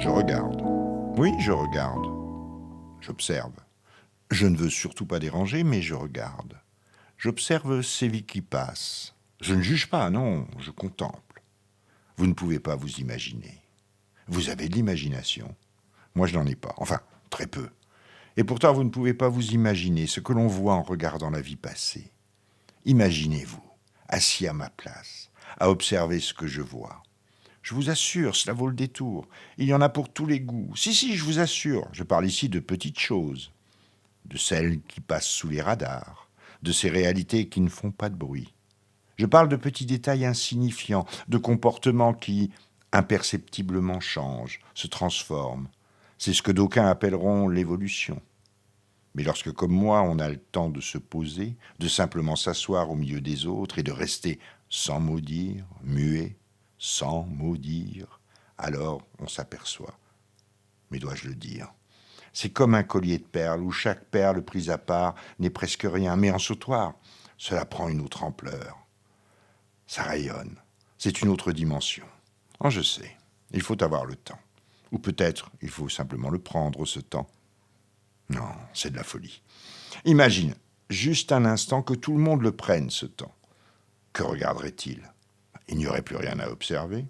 Je regarde. Oui, je regarde. J'observe. Je ne veux surtout pas déranger, mais je regarde. J'observe ces vies qui passent. Je ne juge pas, non, je contemple. Vous ne pouvez pas vous imaginer. Vous avez de l'imagination. Moi, je n'en ai pas. Enfin, très peu. Et pourtant, vous ne pouvez pas vous imaginer ce que l'on voit en regardant la vie passer. Imaginez-vous, assis à ma place, à observer ce que je vois. Je vous assure, cela vaut le détour. Il y en a pour tous les goûts. Si, je vous assure. Je parle ici de petites choses, de celles qui passent sous les radars, de ces réalités qui ne font pas de bruit. Je parle de petits détails insignifiants, de comportements qui, imperceptiblement, changent, se transforment. C'est ce que d'aucuns appelleront l'évolution. Mais lorsque, comme moi, on a le temps de se poser, de simplement s'asseoir au milieu des autres et de rester sans mot dire, muet, sans mot dire, alors on s'aperçoit. Mais dois-je le dire? C'est comme un collier de perles où chaque perle prise à part n'est presque rien, mais en sautoir, cela prend une autre ampleur. Ça rayonne. C'est une autre dimension. Oh, je sais, il faut avoir le temps. Ou peut-être il faut simplement le prendre, ce temps. Non, c'est de la folie. Imagine, juste un instant, que tout le monde le prenne, ce temps. Que regarderait-il? Il n'y aurait plus rien à observer.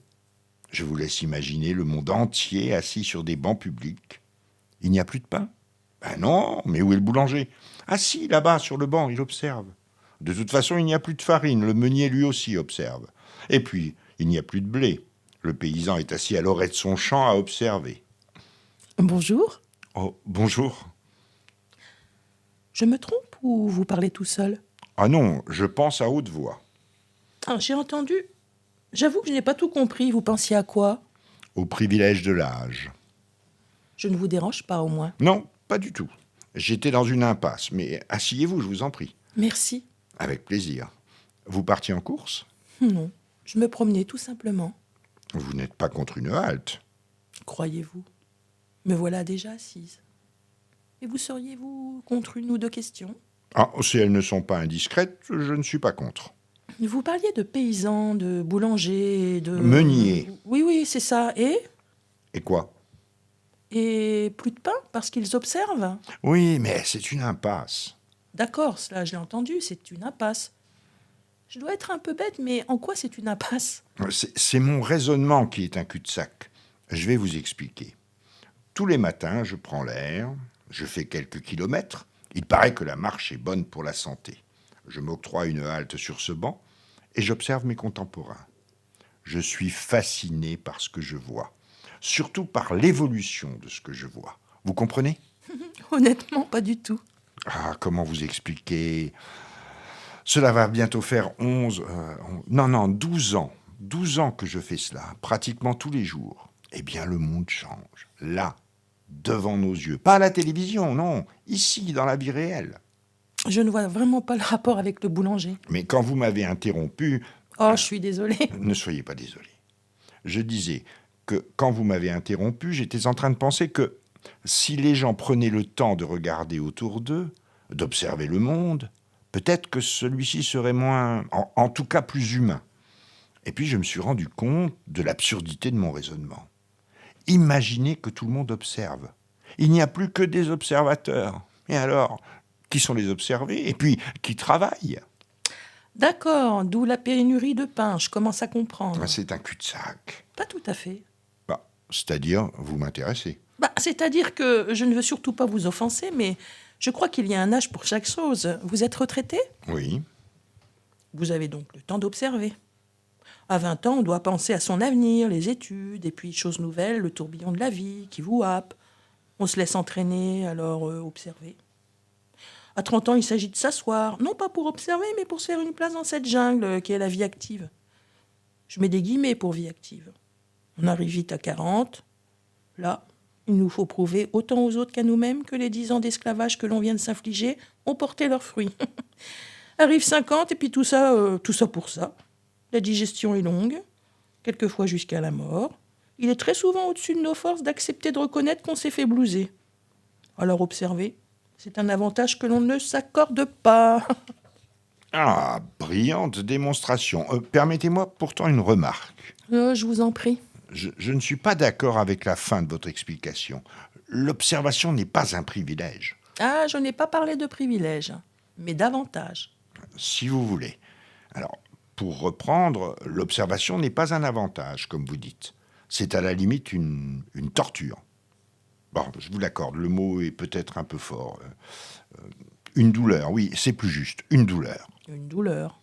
Je vous laisse imaginer le monde entier assis sur des bancs publics. Il n'y a plus de pain? Ben non, mais où est le boulanger? Assis là-bas sur le banc, il observe. De toute façon, il n'y a plus de farine, le meunier lui aussi observe. Et puis, il n'y a plus de blé. Le paysan est assis à l'orée de son champ à observer. Bonjour. Oh, bonjour. Je me trompe ou vous parlez tout seul? Ah non, je pense à haute voix. Ah, j'ai entendu. J'avoue que je n'ai pas tout compris. Vous pensiez à quoi? Au privilège de l'âge. Je ne vous dérange pas, au moins. Non, pas du tout. J'étais dans une impasse, mais asseyez-vous, je vous en prie. Merci. Avec plaisir. Vous partiez en course? Non, je me promenais tout simplement. Vous n'êtes pas contre une halte? Croyez-vous. Me voilà déjà assise. Et vous seriez-vous contre une ou deux questions? Ah, si elles ne sont pas indiscrètes, je ne suis pas contre. Vous parliez de paysans, de boulangers, de... Meunier. Oui, c'est ça. Et quoi? Et plus de pain parce qu'ils observent? Oui, mais c'est une impasse. D'accord, cela je l'ai entendu, c'est une impasse. Je dois être un peu bête, mais en quoi c'est une impasse? C'est mon raisonnement qui est un cul-de-sac. Je vais vous expliquer. Tous les matins, je prends l'air, je fais quelques kilomètres. Il paraît que la marche est bonne pour la santé. Je m'octroie une halte sur ce banc et j'observe mes contemporains. Je suis fasciné par ce que je vois, surtout par l'évolution de ce que je vois. Vous comprenez? Honnêtement, pas du tout. Ah, comment vous expliquer? Cela va bientôt faire 12 ans. 12 ans que je fais cela, pratiquement tous les jours. Eh bien, le monde change. Là, devant nos yeux. Pas à la télévision, non. Ici, dans la vie réelle. Je ne vois vraiment pas le rapport avec le boulanger. Mais quand vous m'avez interrompu, Oh, je suis désolée. ne soyez pas désolé. Je disais que quand vous m'avez interrompu, j'étais en train de penser que si les gens prenaient le temps de regarder autour d'eux, d'observer le monde, peut-être que celui-ci serait moins, en tout cas plus humain. Et puis je me suis rendu compte de l'absurdité de mon raisonnement. Imaginez que tout le monde observe. Il n'y a plus que des observateurs. Et alors, qui sont les observés? Et puis, qui travaillent? D'accord, d'où la pénurie de pain, je commence à comprendre. C'est un cul-de-sac. Pas tout à fait. C'est-à-dire, vous m'intéressez. C'est-à-dire que je ne veux surtout pas vous offenser, mais je crois qu'il y a un âge pour chaque chose. Vous êtes retraité? Oui. Vous avez donc le temps d'observer. À 20 ans, on doit penser à son avenir, les études, et puis, chose nouvelle, le tourbillon de la vie qui vous happe. On se laisse entraîner, alors observer. À 30 ans, il s'agit de s'asseoir, non pas pour observer, mais pour se faire une place dans cette jungle qui est la vie active. Je mets des guillemets pour vie active. On arrive vite à 40. Là, il nous faut prouver autant aux autres qu'à nous-mêmes que les 10 ans d'esclavage que l'on vient de s'infliger ont porté leurs fruits. Arrive 50, et puis tout ça pour ça. La digestion est longue, quelquefois jusqu'à la mort. Il est très souvent au-dessus de nos forces d'accepter de reconnaître qu'on s'est fait blouser. Alors observer, c'est un avantage que l'on ne s'accorde pas. Ah, brillante démonstration. Permettez-moi pourtant une remarque. Je vous en prie. Je ne suis pas d'accord avec la fin de votre explication. L'observation n'est pas un privilège, Ah, je n'ai pas parlé de privilège, mais d'avantage. si vous voulez. Alors, pour reprendre, l'observation n'est pas un avantage, comme vous dites. C'est à la limite une torture. Bon, je vous l'accorde, le mot est peut-être un peu fort. Une douleur, oui, c'est plus juste, une douleur. Une douleur.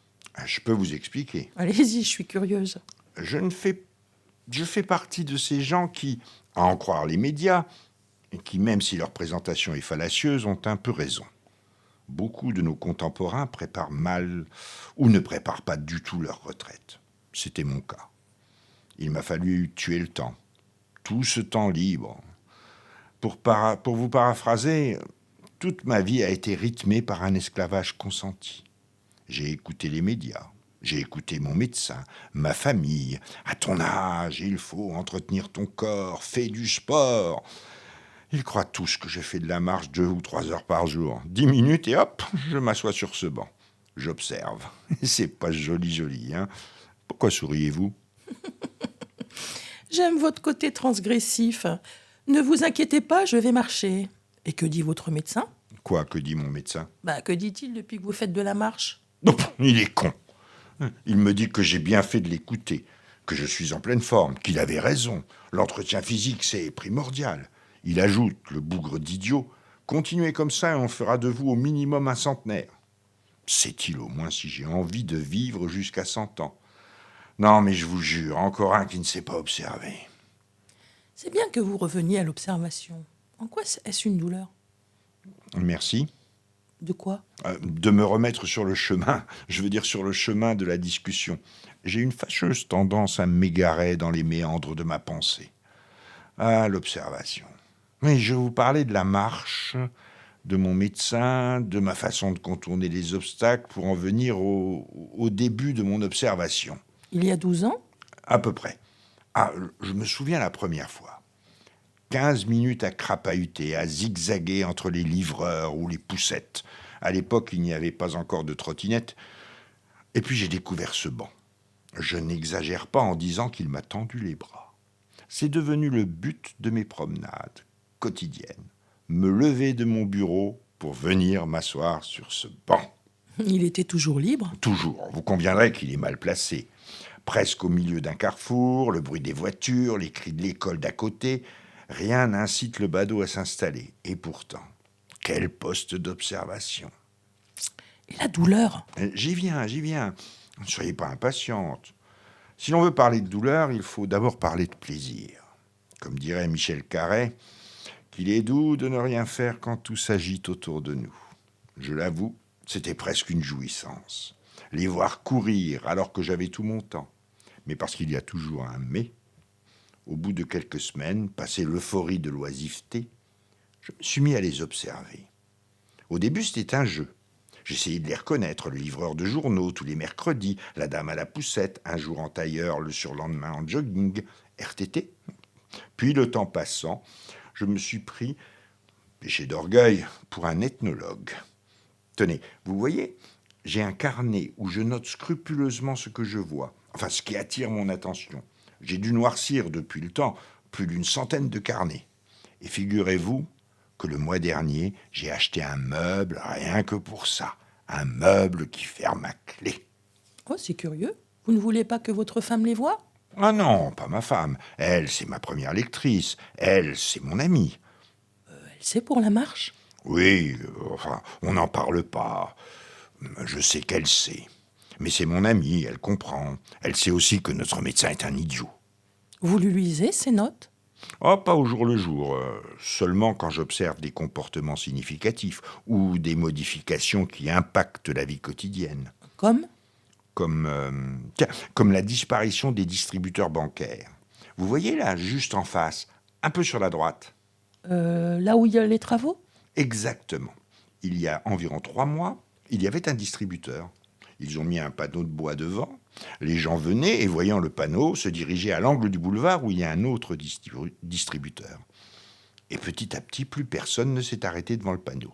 Je peux vous expliquer. Allez-y, je suis curieuse. Je fais partie de ces gens qui, à en croire les médias, et qui, même si leur présentation est fallacieuse, ont un peu raison. Beaucoup de nos contemporains préparent mal ou ne préparent pas du tout leur retraite. C'était mon cas. Il m'a fallu tuer le temps. Tout ce temps libre. Pour vous paraphraser, toute ma vie a été rythmée par un esclavage consenti. J'ai écouté les médias, j'ai écouté mon médecin, ma famille. À ton âge, il faut entretenir ton corps, fais du sport. Ils croient tous que je fais de la marche 2 ou 3 heures par jour. 10 minutes et hop, je m'assois sur ce banc. J'observe. C'est pas joli, hein. Pourquoi souriez-vous? J'aime votre côté transgressif. Ne vous inquiétez pas, je vais marcher. Et que dit votre médecin? Quoi, que dit mon médecin? Que dit-il depuis que vous faites de la marche? Non, il est con. Il me dit que j'ai bien fait de l'écouter, que je suis en pleine forme, qu'il avait raison. L'entretien physique, c'est primordial. Il ajoute, le bougre d'idiot, continuez comme ça et on fera de vous au minimum un centenaire. Sait-il au moins si j'ai envie de vivre jusqu'à 100 ans? Non, mais je vous jure, encore un qui ne sait pas observer. C'est bien que vous reveniez à l'observation. En quoi est-ce une douleur? Merci. De quoi? De me remettre sur le chemin, je veux dire sur le chemin de la discussion. J'ai une fâcheuse tendance à m'égarer dans les méandres de ma pensée. Ah, l'observation. Oui, je vous parlais de la marche, de mon médecin, de ma façon de contourner les obstacles pour en venir au début de mon observation. Il y a 12 ans? À peu près. Ah, je me souviens la première fois. 15 minutes à crapahuter, à zigzaguer entre les livreurs ou les poussettes. À l'époque, il n'y avait pas encore de trottinette. Et puis j'ai découvert ce banc. Je n'exagère pas en disant qu'il m'a tendu les bras. C'est devenu le but de mes promenades quotidiennes. Me lever de mon bureau pour venir m'asseoir sur ce banc. Il était toujours libre? Toujours. Vous conviendrez qu'il est mal placé. Presque au milieu d'un carrefour, le bruit des voitures, les cris de l'école d'à côté, rien n'incite le badaud à s'installer. Et pourtant, quel poste d'observation. Et la douleur? J'y viens. Ne soyez pas impatiente. Si l'on veut parler de douleur, il faut d'abord parler de plaisir. Comme dirait Michel Carré, qu'il est doux de ne rien faire quand tout s'agite autour de nous. Je l'avoue, c'était presque une jouissance. Les voir courir alors que j'avais tout mon temps. Mais parce qu'il y a toujours un mais, au bout de quelques semaines, passé l'euphorie de l'oisiveté, je me suis mis à les observer. Au début, c'était un jeu. J'essayais de les reconnaître, le livreur de journaux tous les mercredis, la dame à la poussette, un jour en tailleur, le surlendemain en jogging, RTT. Puis, le temps passant, je me suis pris, péché d'orgueil, pour un ethnologue. Tenez, vous voyez, j'ai un carnet où je note scrupuleusement ce que je vois, enfin ce qui attire mon attention. J'ai dû noircir depuis le temps plus d'une centaine de carnets. Et figurez-vous que le mois dernier, j'ai acheté un meuble rien que pour ça. Un meuble qui ferme à clé. Oh, c'est curieux. Vous ne voulez pas que votre femme les voie? Ah non, pas ma femme. Elle, c'est ma première lectrice. Elle, c'est mon amie. Elle sait pour la marche? Oui, enfin, on n'en parle pas. Je sais qu'elle sait. Mais c'est mon amie, elle comprend. Elle sait aussi que notre médecin est un idiot. Vous lui lisez ses notes? Oh, pas au jour le jour, seulement quand j'observe des comportements significatifs ou des modifications qui impactent la vie quotidienne. Comme? Comme la disparition des distributeurs bancaires. Vous voyez là, juste en face, un peu sur la droite. Là où il y a les travaux? Exactement. Il y a environ 3 mois, il y avait un distributeur. Ils ont mis un panneau de bois devant. Les gens venaient et, voyant le panneau, se dirigeaient à l'angle du boulevard où il y a un autre distributeur. Et petit à petit, plus personne ne s'est arrêté devant le panneau.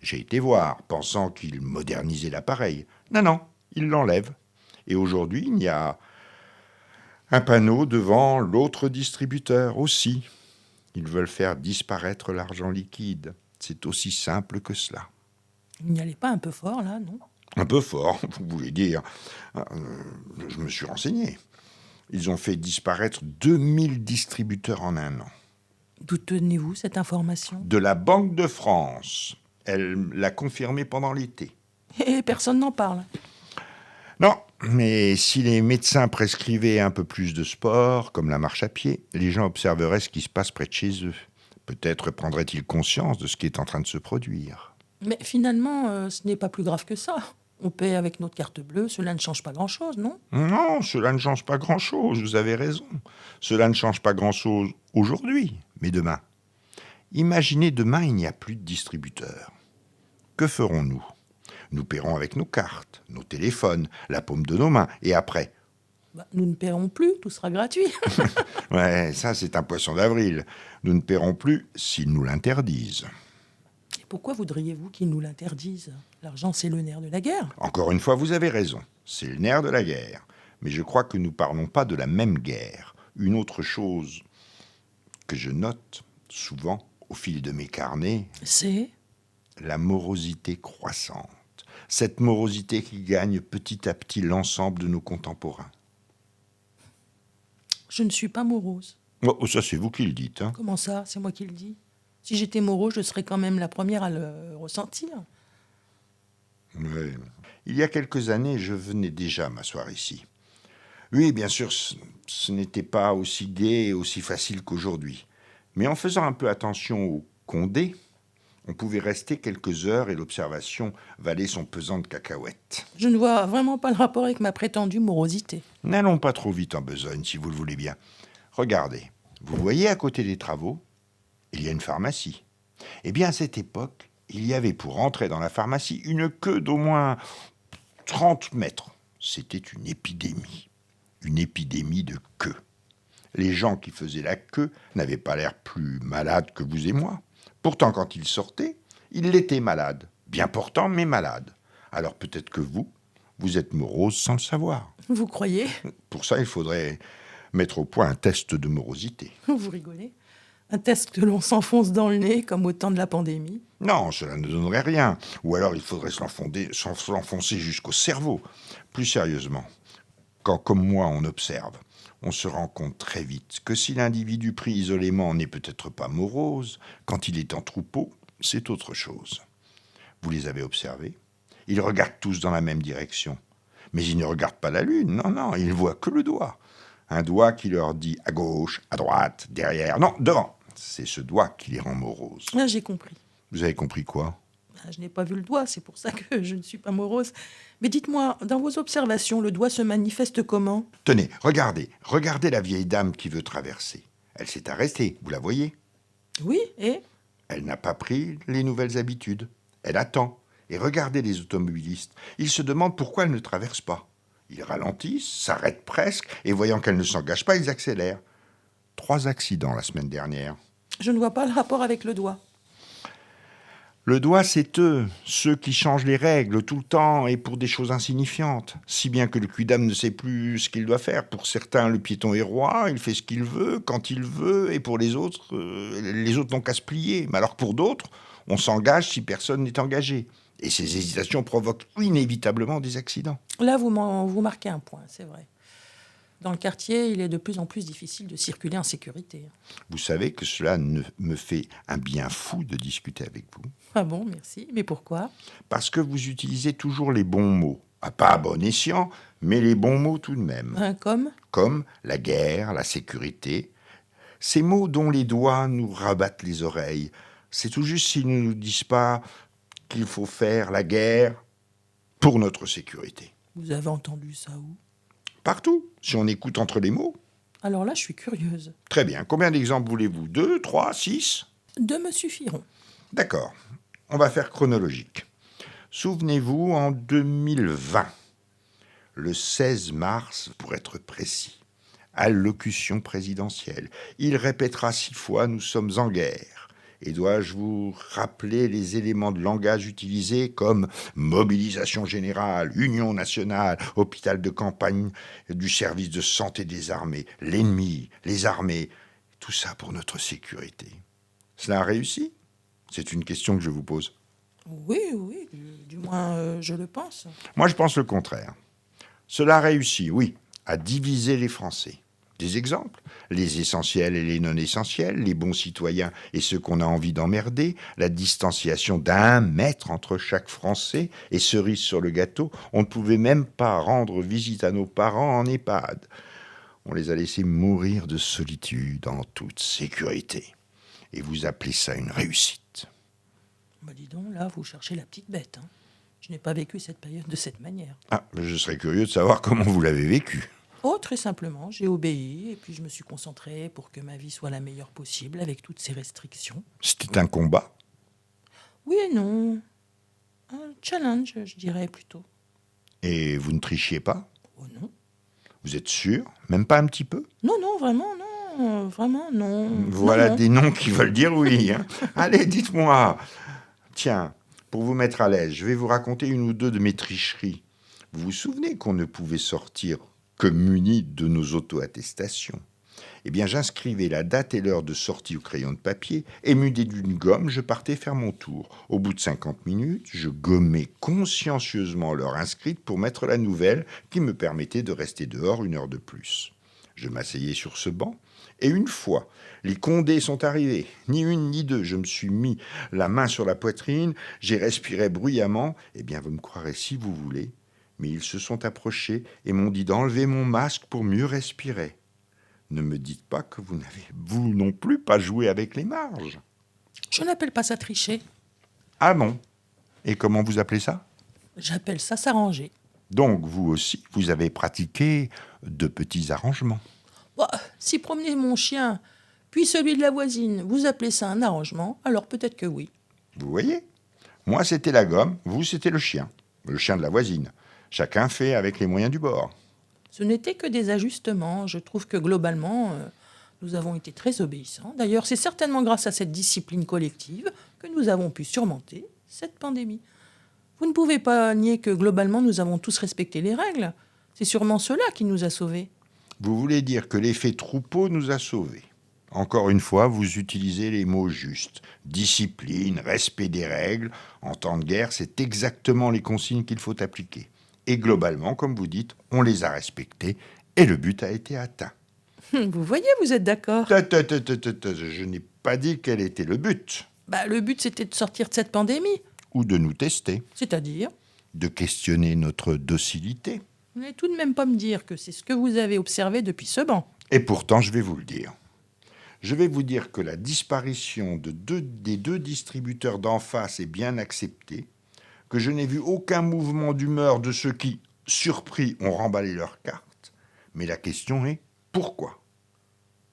J'ai été voir, pensant qu'il modernisait l'appareil. Non, il l'enlève. Et aujourd'hui, il n'y a Un panneau devant l'autre distributeur aussi. Ils veulent faire disparaître l'argent liquide. C'est aussi simple que cela. Vous n'y allez pas un peu fort, là, non? Un peu fort, vous voulez dire. Je me suis renseigné. Ils ont fait disparaître 2000 distributeurs en un an. D'où tenez-vous cette information? De la Banque de France. Elle l'a confirmé pendant l'été. Et personne n'en parle. Non, mais si les médecins prescrivaient un peu plus de sport, comme la marche à pied, les gens observeraient ce qui se passe près de chez eux. Peut-être prendraient-ils conscience de ce qui est en train de se produire. Mais finalement, ce n'est pas plus grave que ça. On paie avec notre carte bleue, cela ne change pas grand-chose, non? Non, cela ne change pas grand-chose, vous avez raison. Cela ne change pas grand-chose aujourd'hui, mais demain. Imaginez demain, il n'y a plus de distributeurs. Que ferons-nous? Nous paierons avec nos cartes, nos téléphones, la paume de nos mains, et après? Nous ne paierons plus, tout sera gratuit. Ouais, ça c'est un poisson d'avril. Nous ne paierons plus s'ils nous l'interdisent. Et pourquoi voudriez-vous qu'ils nous l'interdisent? L'argent, c'est le nerf de la guerre. Encore une fois, vous avez raison. C'est le nerf de la guerre. Mais je crois que nous ne parlons pas de la même guerre. Une autre chose que je note souvent au fil de mes carnets, C'est la morosité croissante. Cette morosité qui gagne petit à petit l'ensemble de nos contemporains. je ne suis pas morose. Oh, ça c'est vous qui le dites. Hein. Comment ça? C'est moi qui le dis. Si j'étais morose, je serais quand même la première à le ressentir. Ouais. Il y a quelques années, je venais déjà m'asseoir ici. Oui, bien sûr, ce n'était pas aussi gai et aussi facile qu'aujourd'hui. Mais en faisant un peu attention au Condé, on pouvait rester quelques heures et l'observation valait son pesant de cacahuètes. Je ne vois vraiment pas le rapport avec ma prétendue morosité. N'allons pas trop vite en besogne, si vous le voulez bien. Regardez, vous voyez à côté des travaux, il y a une pharmacie. Eh bien, à cette époque, il y avait pour entrer dans la pharmacie une queue d'au moins 30 mètres. C'était une épidémie. Une épidémie de queue. Les gens qui faisaient la queue n'avaient pas l'air plus malades que vous et moi. Pourtant, quand ils sortaient, ils étaient malades. Bien portants, mais malades. Alors peut-être que vous êtes morose sans le savoir. Vous croyez? Pour ça, il faudrait mettre au point un test de morosité. Vous rigolez? Un test que l'on s'enfonce dans le nez, comme au temps de la pandémie. Non, cela ne donnerait rien. Ou alors il faudrait s'enfoncer jusqu'au cerveau. Plus sérieusement, quand, comme moi, on observe, on se rend compte très vite que si l'individu pris isolément n'est peut-être pas morose, quand il est en troupeau, c'est autre chose. Vous les avez observés? Ils regardent tous dans la même direction. Mais ils ne regardent pas la lune, non, ils voient que le doigt. Un doigt qui leur dit à gauche, à droite, derrière, non, devant. C'est ce doigt qui les rend moroses. Ah, j'ai compris. Vous avez compris quoi? Je n'ai pas vu le doigt, c'est pour ça que je ne suis pas morose. Mais dites-moi, dans vos observations, le doigt se manifeste comment? Tenez, regardez la vieille dame qui veut traverser. Elle s'est arrêtée, vous la voyez? Oui, et? Elle n'a pas pris les nouvelles habitudes. Elle attend. Et regardez les automobilistes. Ils se demandent pourquoi elle ne traverse pas. Ils ralentissent, s'arrêtent presque, et voyant qu'elle ne s'engage pas, ils accélèrent. 3 accidents la semaine dernière. Je ne vois pas le rapport avec le doigt. Le doigt, c'est eux, ceux qui changent les règles tout le temps et pour des choses insignifiantes. Si bien que le quidam ne sait plus ce qu'il doit faire. Pour certains, le piéton est roi, il fait ce qu'il veut, quand il veut, et pour les autres n'ont qu'à se plier. Mais alors que pour d'autres, on s'engage si personne n'est engagé. Et ces hésitations provoquent inévitablement des accidents. Là, vous marquez un point, c'est vrai. Dans le quartier, il est de plus en plus difficile de circuler en sécurité. Vous savez que cela me fait un bien fou de discuter avec vous. Ah bon, merci. Mais pourquoi? Parce que vous utilisez toujours les bons mots. Pas à bon escient, mais les bons mots tout de même. Comme la guerre, la sécurité. Ces mots dont les doigts nous rabattent les oreilles. C'est tout juste s'ils ne nous disent pas qu'il faut faire la guerre pour notre sécurité. Vous avez entendu ça où? Partout, si on écoute entre les mots. Alors là, je suis curieuse. Très bien. Combien d'exemples voulez-vous? 2, 3, 6? 2 me suffiront. D'accord. On va faire chronologique. Souvenez-vous, en 2020, le 16 mars, pour être précis, allocution présidentielle, il répétera 6 fois « Nous sommes en guerre ». Et dois-je vous rappeler les éléments de langage utilisés comme mobilisation générale, union nationale, hôpital de campagne du service de santé des armées, l'ennemi, les armées, tout ça pour notre sécurité. Cela a réussi ? C'est une question que je vous pose. Oui, oui, du moins je le pense. Moi, je pense le contraire. Cela a réussi, oui, à diviser les Français. Des exemples, les essentiels et les non essentiels, les bons citoyens et ceux qu'on a envie d'emmerder, la distanciation d'1 mètre entre chaque Français et cerise sur le gâteau, on ne pouvait même pas rendre visite à nos parents en EHPAD. On les a laissés mourir de solitude en toute sécurité. Et vous appelez ça une réussite ? Bah dis donc, là, vous cherchez la petite bête. Hein. Je n'ai pas vécu cette période de cette manière. Ah, je serais curieux de savoir comment vous l'avez vécu. Oh, très simplement, j'ai obéi et puis je me suis concentrée pour que ma vie soit la meilleure possible avec toutes ces restrictions. C'était un combat ? Oui et non. Un challenge, je dirais plutôt. Et vous ne trichiez pas ? Oh non. Vous êtes sûr ? Même pas un petit peu ? Non, non, vraiment, non. Vraiment, non. Voilà Non, des noms qui veulent dire oui. Hein. Allez, dites-moi. Tiens, pour vous mettre à l'aise, je vais vous raconter une ou deux de mes tricheries. Vous vous souvenez qu'on ne pouvait sortir que muni de nos auto-attestations ? Eh bien, j'inscrivais la date et l'heure de sortie au crayon de papier et muni d'une gomme, je partais faire mon tour. Au bout de 50 minutes, je gommais consciencieusement l'heure inscrite pour mettre la nouvelle qui me permettait de rester dehors 1 heure de plus. Je m'asseyais sur ce banc et une fois les Condés sont arrivés, ni une ni deux, je me suis mis la main sur la poitrine, j'ai respiré bruyamment, eh bien vous me croirez si vous voulez, mais ils se sont approchés et m'ont dit d'enlever mon masque pour mieux respirer. Ne me dites pas que vous n'avez, vous non plus, pas joué avec les marges. je n'appelle pas ça tricher. Ah bon ? Et comment vous appelez ça ? J'appelle ça s'arranger. Donc vous aussi, vous avez pratiqué de petits arrangements. Bah, si promener mon chien, puis celui de la voisine, vous appelez ça un arrangement, alors peut-être que oui. Vous voyez ? Moi, c'était la gomme, vous, c'était le chien de la voisine. Chacun fait avec les moyens du bord. Ce n'était que des ajustements. Je trouve que globalement, nous avons été très obéissants. D'ailleurs, c'est certainement grâce à cette discipline collective que nous avons pu surmonter cette pandémie. Vous ne pouvez pas nier que globalement, nous avons tous respecté les règles. C'est sûrement cela qui nous a sauvés. Vous voulez dire que l'effet troupeau nous a sauvés. Encore une fois, vous utilisez les mots justes. Discipline, respect des règles. En temps de guerre, c'est exactement les consignes qu'il faut appliquer. Et globalement, comme vous dites, on les a respectées et le but a été atteint. Vous voyez, vous êtes d'accord. Je n'ai pas dit quel était le but. Bah, le but, c'était de sortir de cette pandémie. Ou de nous tester, C'est-à-dire, de questionner notre docilité. vous n'allez tout de même pas me dire que c'est ce que vous avez observé depuis ce banc. Et pourtant, je vais vous le dire. Je vais vous dire que la disparition des deux distributeurs d'en face est bien acceptée, que je n'ai vu aucun mouvement d'humeur de ceux qui, surpris, ont remballé leurs cartes. Mais la question est pourquoi ?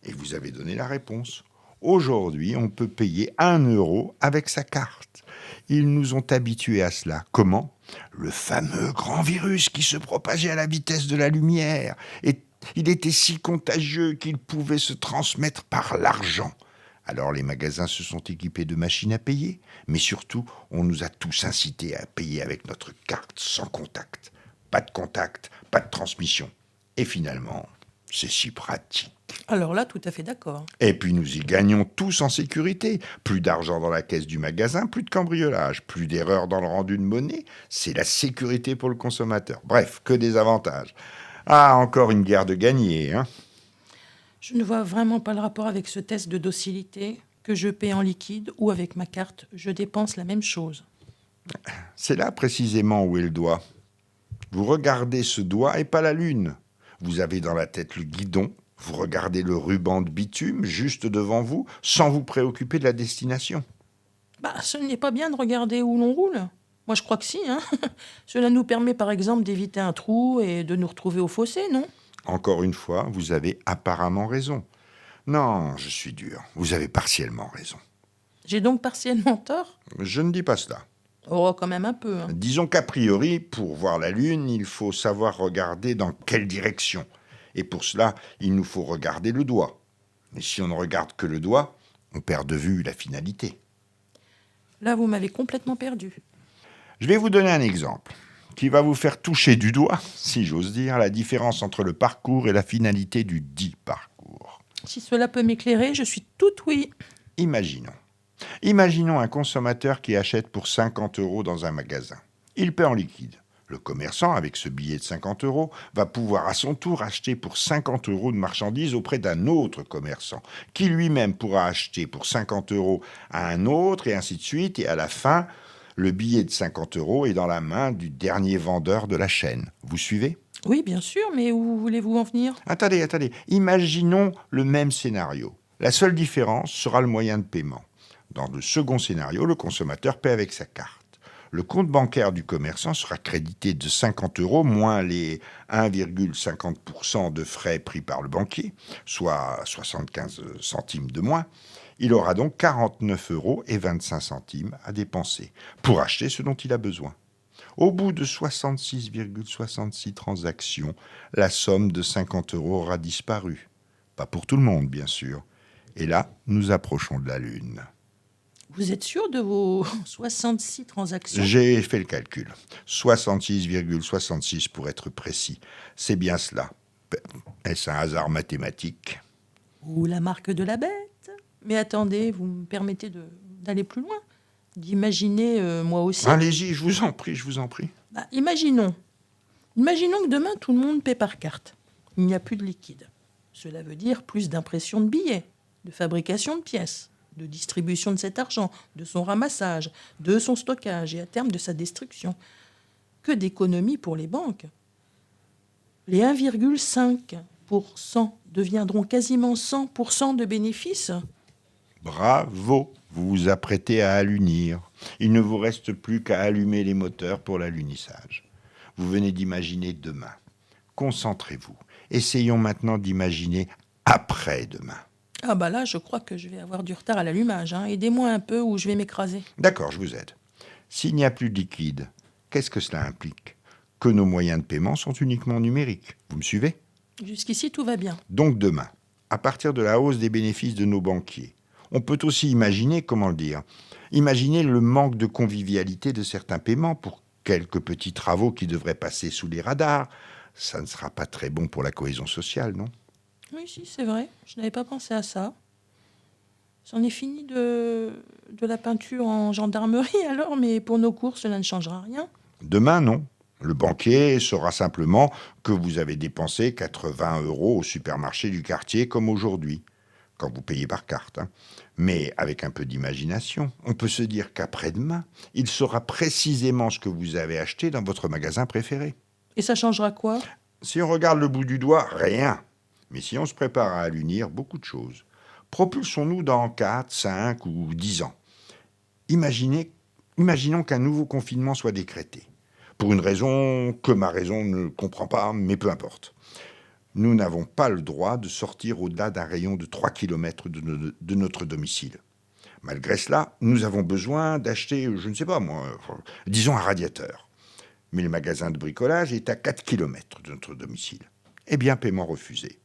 Et vous avez donné la réponse. Aujourd'hui, on peut payer 1 euro avec sa carte. Ils nous ont habitués à cela. Comment ? Le fameux grand virus qui se propageait à la vitesse de la lumière. Et il était si contagieux qu'il pouvait se transmettre par l'argent. Alors les magasins se sont équipés de machines à payer, mais surtout, on nous a tous incités à payer avec notre carte sans contact. Pas de contact, pas de transmission. Et finalement, c'est si pratique. Alors là, tout à fait d'accord. Et puis nous y gagnons tous en sécurité. Plus d'argent dans la caisse du magasin, plus de cambriolage, plus d'erreurs dans le rendu de monnaie. C'est la sécurité pour le consommateur. Bref, que des avantages. Ah, encore une guerre de gagnée, hein ? Je ne vois vraiment pas le rapport avec ce test de docilité. Que je paie en liquide ou avec ma carte, je dépense la même chose. C'est là précisément où est le doigt. Vous regardez ce doigt et pas la lune. Vous avez dans la tête le guidon, vous regardez le ruban de bitume juste devant vous, sans vous préoccuper de la destination. Bah, ce n'est pas bien de regarder où l'on roule. Moi, je crois que si, hein. Cela nous permet, par exemple, d'éviter un trou et de nous retrouver au fossé, non ? Encore une fois, vous avez apparemment raison. Non, je suis dur. Vous avez partiellement raison. J'ai donc partiellement tort ? Je ne dis pas cela. Oh, quand même un peu, hein. Disons qu'a priori, pour voir la Lune, il faut savoir regarder dans quelle direction. Et pour cela, il nous faut regarder le doigt. Et si on ne regarde que le doigt, on perd de vue la finalité. Là, vous m'avez complètement perdu. Je vais vous donner un exemple qui va vous faire toucher du doigt, si j'ose dire, la différence entre le parcours et la finalité du dit parcours. Si cela peut m'éclairer, je suis tout oui. Imaginons. Imaginons un consommateur qui achète pour 50 € dans un magasin. Il paie en liquide. Le commerçant, avec ce billet de 50 €, va pouvoir à son tour acheter pour 50 € de marchandises auprès d'un autre commerçant, qui lui-même pourra acheter pour 50 € à un autre, et ainsi de suite. Et à la fin, le billet de 50 € est dans la main du dernier vendeur de la chaîne. Vous suivez ? Oui, bien sûr, mais où voulez-vous en venir? Attendez. Imaginons le même scénario. La seule différence sera le moyen de paiement. Dans le second scénario, le consommateur paie avec sa carte. Le compte bancaire du commerçant sera crédité de 50 € moins les 1,50% de frais pris par le banquier, soit 75 centimes de moins. Il aura donc 49,25 € à dépenser pour acheter ce dont il a besoin. Au bout de 66,66 transactions, la somme de 50 € aura disparu. Pas pour tout le monde, bien sûr. Et là, nous approchons de la Lune. Vous êtes sûr de vos 66 transactions? J'ai fait le calcul. 66,66 pour être précis. C'est bien cela. Est-ce un hasard mathématique ? Ou la marque de la bête? Mais attendez, vous me permettez d'aller plus loin? D'imaginer, moi aussi? Allez-y, je vous en prie. Bah, imaginons que demain, tout le monde paie par carte. Il n'y a plus de liquide. Cela veut dire plus d'impression de billets, de fabrication de pièces, de distribution de cet argent, de son ramassage, de son stockage et à terme de sa destruction. Que d'économies pour les banques. Les 1,5% deviendront quasiment 100% de bénéfices. Bravo, vous vous apprêtez à allunir. Il ne vous reste plus qu'à allumer les moteurs pour l'alunissage. Vous venez d'imaginer demain. Concentrez-vous. Essayons maintenant d'imaginer après-demain. Ah bah là, je crois que je vais avoir du retard à l'allumage. Aidez-moi un peu ou je vais m'écraser. D'accord, je vous aide. S'il n'y a plus de liquide, qu'est-ce que cela implique ? Que nos moyens de paiement sont uniquement numériques. Vous me suivez ? Jusqu'ici, tout va bien. Donc demain, à partir de la hausse des bénéfices de nos banquiers, on peut aussi imaginer, imaginer le manque de convivialité de certains paiements pour quelques petits travaux qui devraient passer sous les radars. Ça ne sera pas très bon pour la cohésion sociale, non ? Oui, si, c'est vrai. Je n'avais pas pensé à ça. C'en est fini de la peinture en gendarmerie alors, mais pour nos cours, cela ne changera rien. Demain, non. Le banquier saura simplement que vous avez dépensé 80 € au supermarché du quartier comme aujourd'hui, quand vous payez par carte. Mais avec un peu d'imagination, on peut se dire qu'après-demain, il saura précisément ce que vous avez acheté dans votre magasin préféré. Et ça changera quoi? Si on regarde le bout du doigt, rien. Mais si on se prépare à allunir, beaucoup de choses. Propulsons-nous dans 4, 5 ou 10 ans. Imaginons qu'un nouveau confinement soit décrété. Pour une raison que ma raison ne comprend pas, mais peu importe. Nous n'avons pas le droit de sortir au-delà d'un rayon de 3 km de notre domicile. Malgré cela, nous avons besoin d'acheter, je ne sais pas moi, disons un radiateur. Mais le magasin de bricolage est à 4 km de notre domicile. Eh bien, paiement refusé.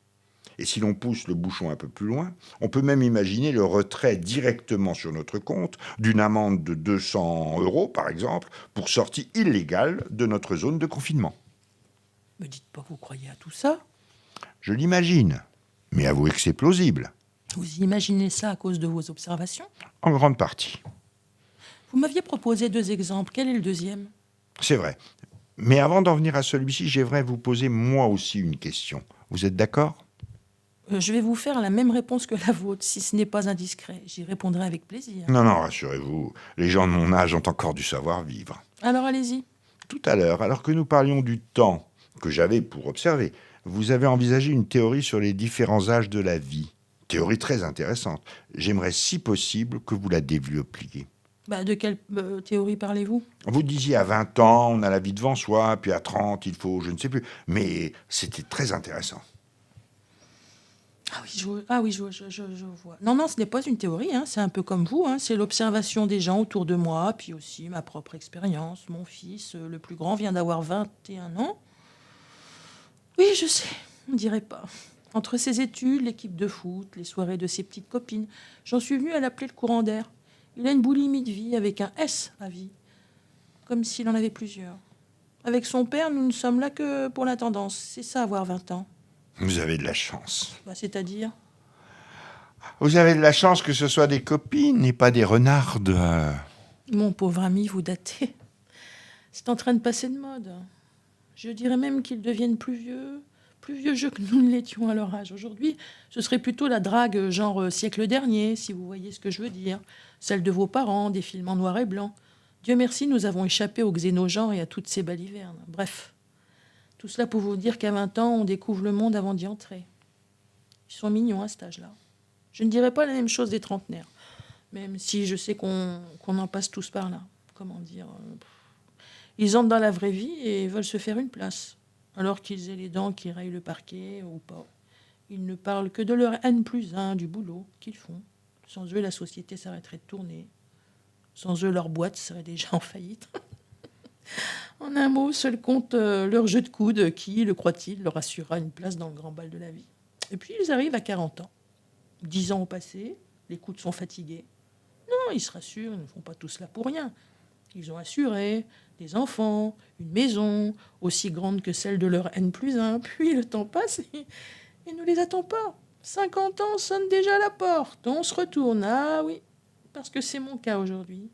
Et si l'on pousse le bouchon un peu plus loin, on peut même imaginer le retrait directement sur notre compte d'une amende de 200 €, par exemple, pour sortie illégale de notre zone de confinement. Me dites pas que vous croyez à tout ça. Je l'imagine, mais avouez que c'est plausible. Vous imaginez ça à cause de vos observations? En grande partie. Vous m'aviez proposé 2 exemples. Quel est le deuxième? C'est vrai. Mais avant d'en venir à celui-ci, j'aimerais vous poser moi aussi une question. Vous êtes d'accord ? Je vais vous faire la même réponse que la vôtre, si ce n'est pas indiscret. J'y répondrai avec plaisir. Non, rassurez-vous, les gens de mon âge ont encore du savoir-vivre. Alors allez-y. Tout à l'heure, alors que nous parlions du temps que j'avais pour observer, vous avez envisagé une théorie sur les différents âges de la vie. Théorie très intéressante. J'aimerais, si possible, que vous la développiez. De quelle théorie parlez-vous? Vous disiez à 20 ans, on a la vie devant soi, puis à 30, il faut, je ne sais plus. Mais c'était très intéressant. Ah oui, je vois. Non, ce n'est pas une théorie, c'est un peu comme vous. C'est l'observation des gens autour de moi, puis aussi ma propre expérience. Mon fils, le plus grand, vient d'avoir 21 ans. Oui, je sais, on ne dirait pas. Entre ses études, l'équipe de foot, les soirées de ses petites copines, j'en suis venue à l'appeler le courant d'air. Il a une boulimie de vie avec un S à vie, comme s'il en avait plusieurs. Avec son père, nous ne sommes là que pour la tendance. C'est ça, avoir 20 ans. Vous avez de la chance. C'est-à-dire. Vous avez de la chance que ce soit des copines et pas des renardes. Mon pauvre ami, vous datez. C'est en train de passer de mode. Je dirais même qu'ils deviennent plus vieux jeux que nous ne l'étions à leur âge. Aujourd'hui, ce serait plutôt la drague genre siècle dernier, si vous voyez ce que je veux dire. Celle de vos parents, des films en noir et blanc. Dieu merci, nous avons échappé aux xénogenres et à toutes ces balivernes. Bref, tout cela pour vous dire qu'à 20 ans, on découvre le monde avant d'y entrer. Ils sont mignons à cet âge-là. Je ne dirais pas la même chose des trentenaires, même si je sais qu'on en passe tous par là. Comment dire Ils entrent dans la vraie vie et veulent se faire une place, alors qu'ils aient les dents qui rayent le parquet ou pas. Ils ne parlent que de leur N+1, du boulot qu'ils font. Sans eux, la société s'arrêterait de tourner. Sans eux, leur boîte serait déjà en faillite. En un mot, seul compte leur jeu de coude qui, le croit-il, leur assurera une place dans le grand bal de la vie. Et puis, ils arrivent à 40 ans. 10 ans ont passé, les coudes sont fatigués. Non, ils se rassurent, ils ne font pas tout cela pour rien. Ils ont assuré des enfants, une maison, aussi grande que celle de leur N+1. Puis le temps passe et il ne les attend pas. 50 ans sonnent déjà à la porte. On se retourne. Ah oui, parce que c'est mon cas aujourd'hui.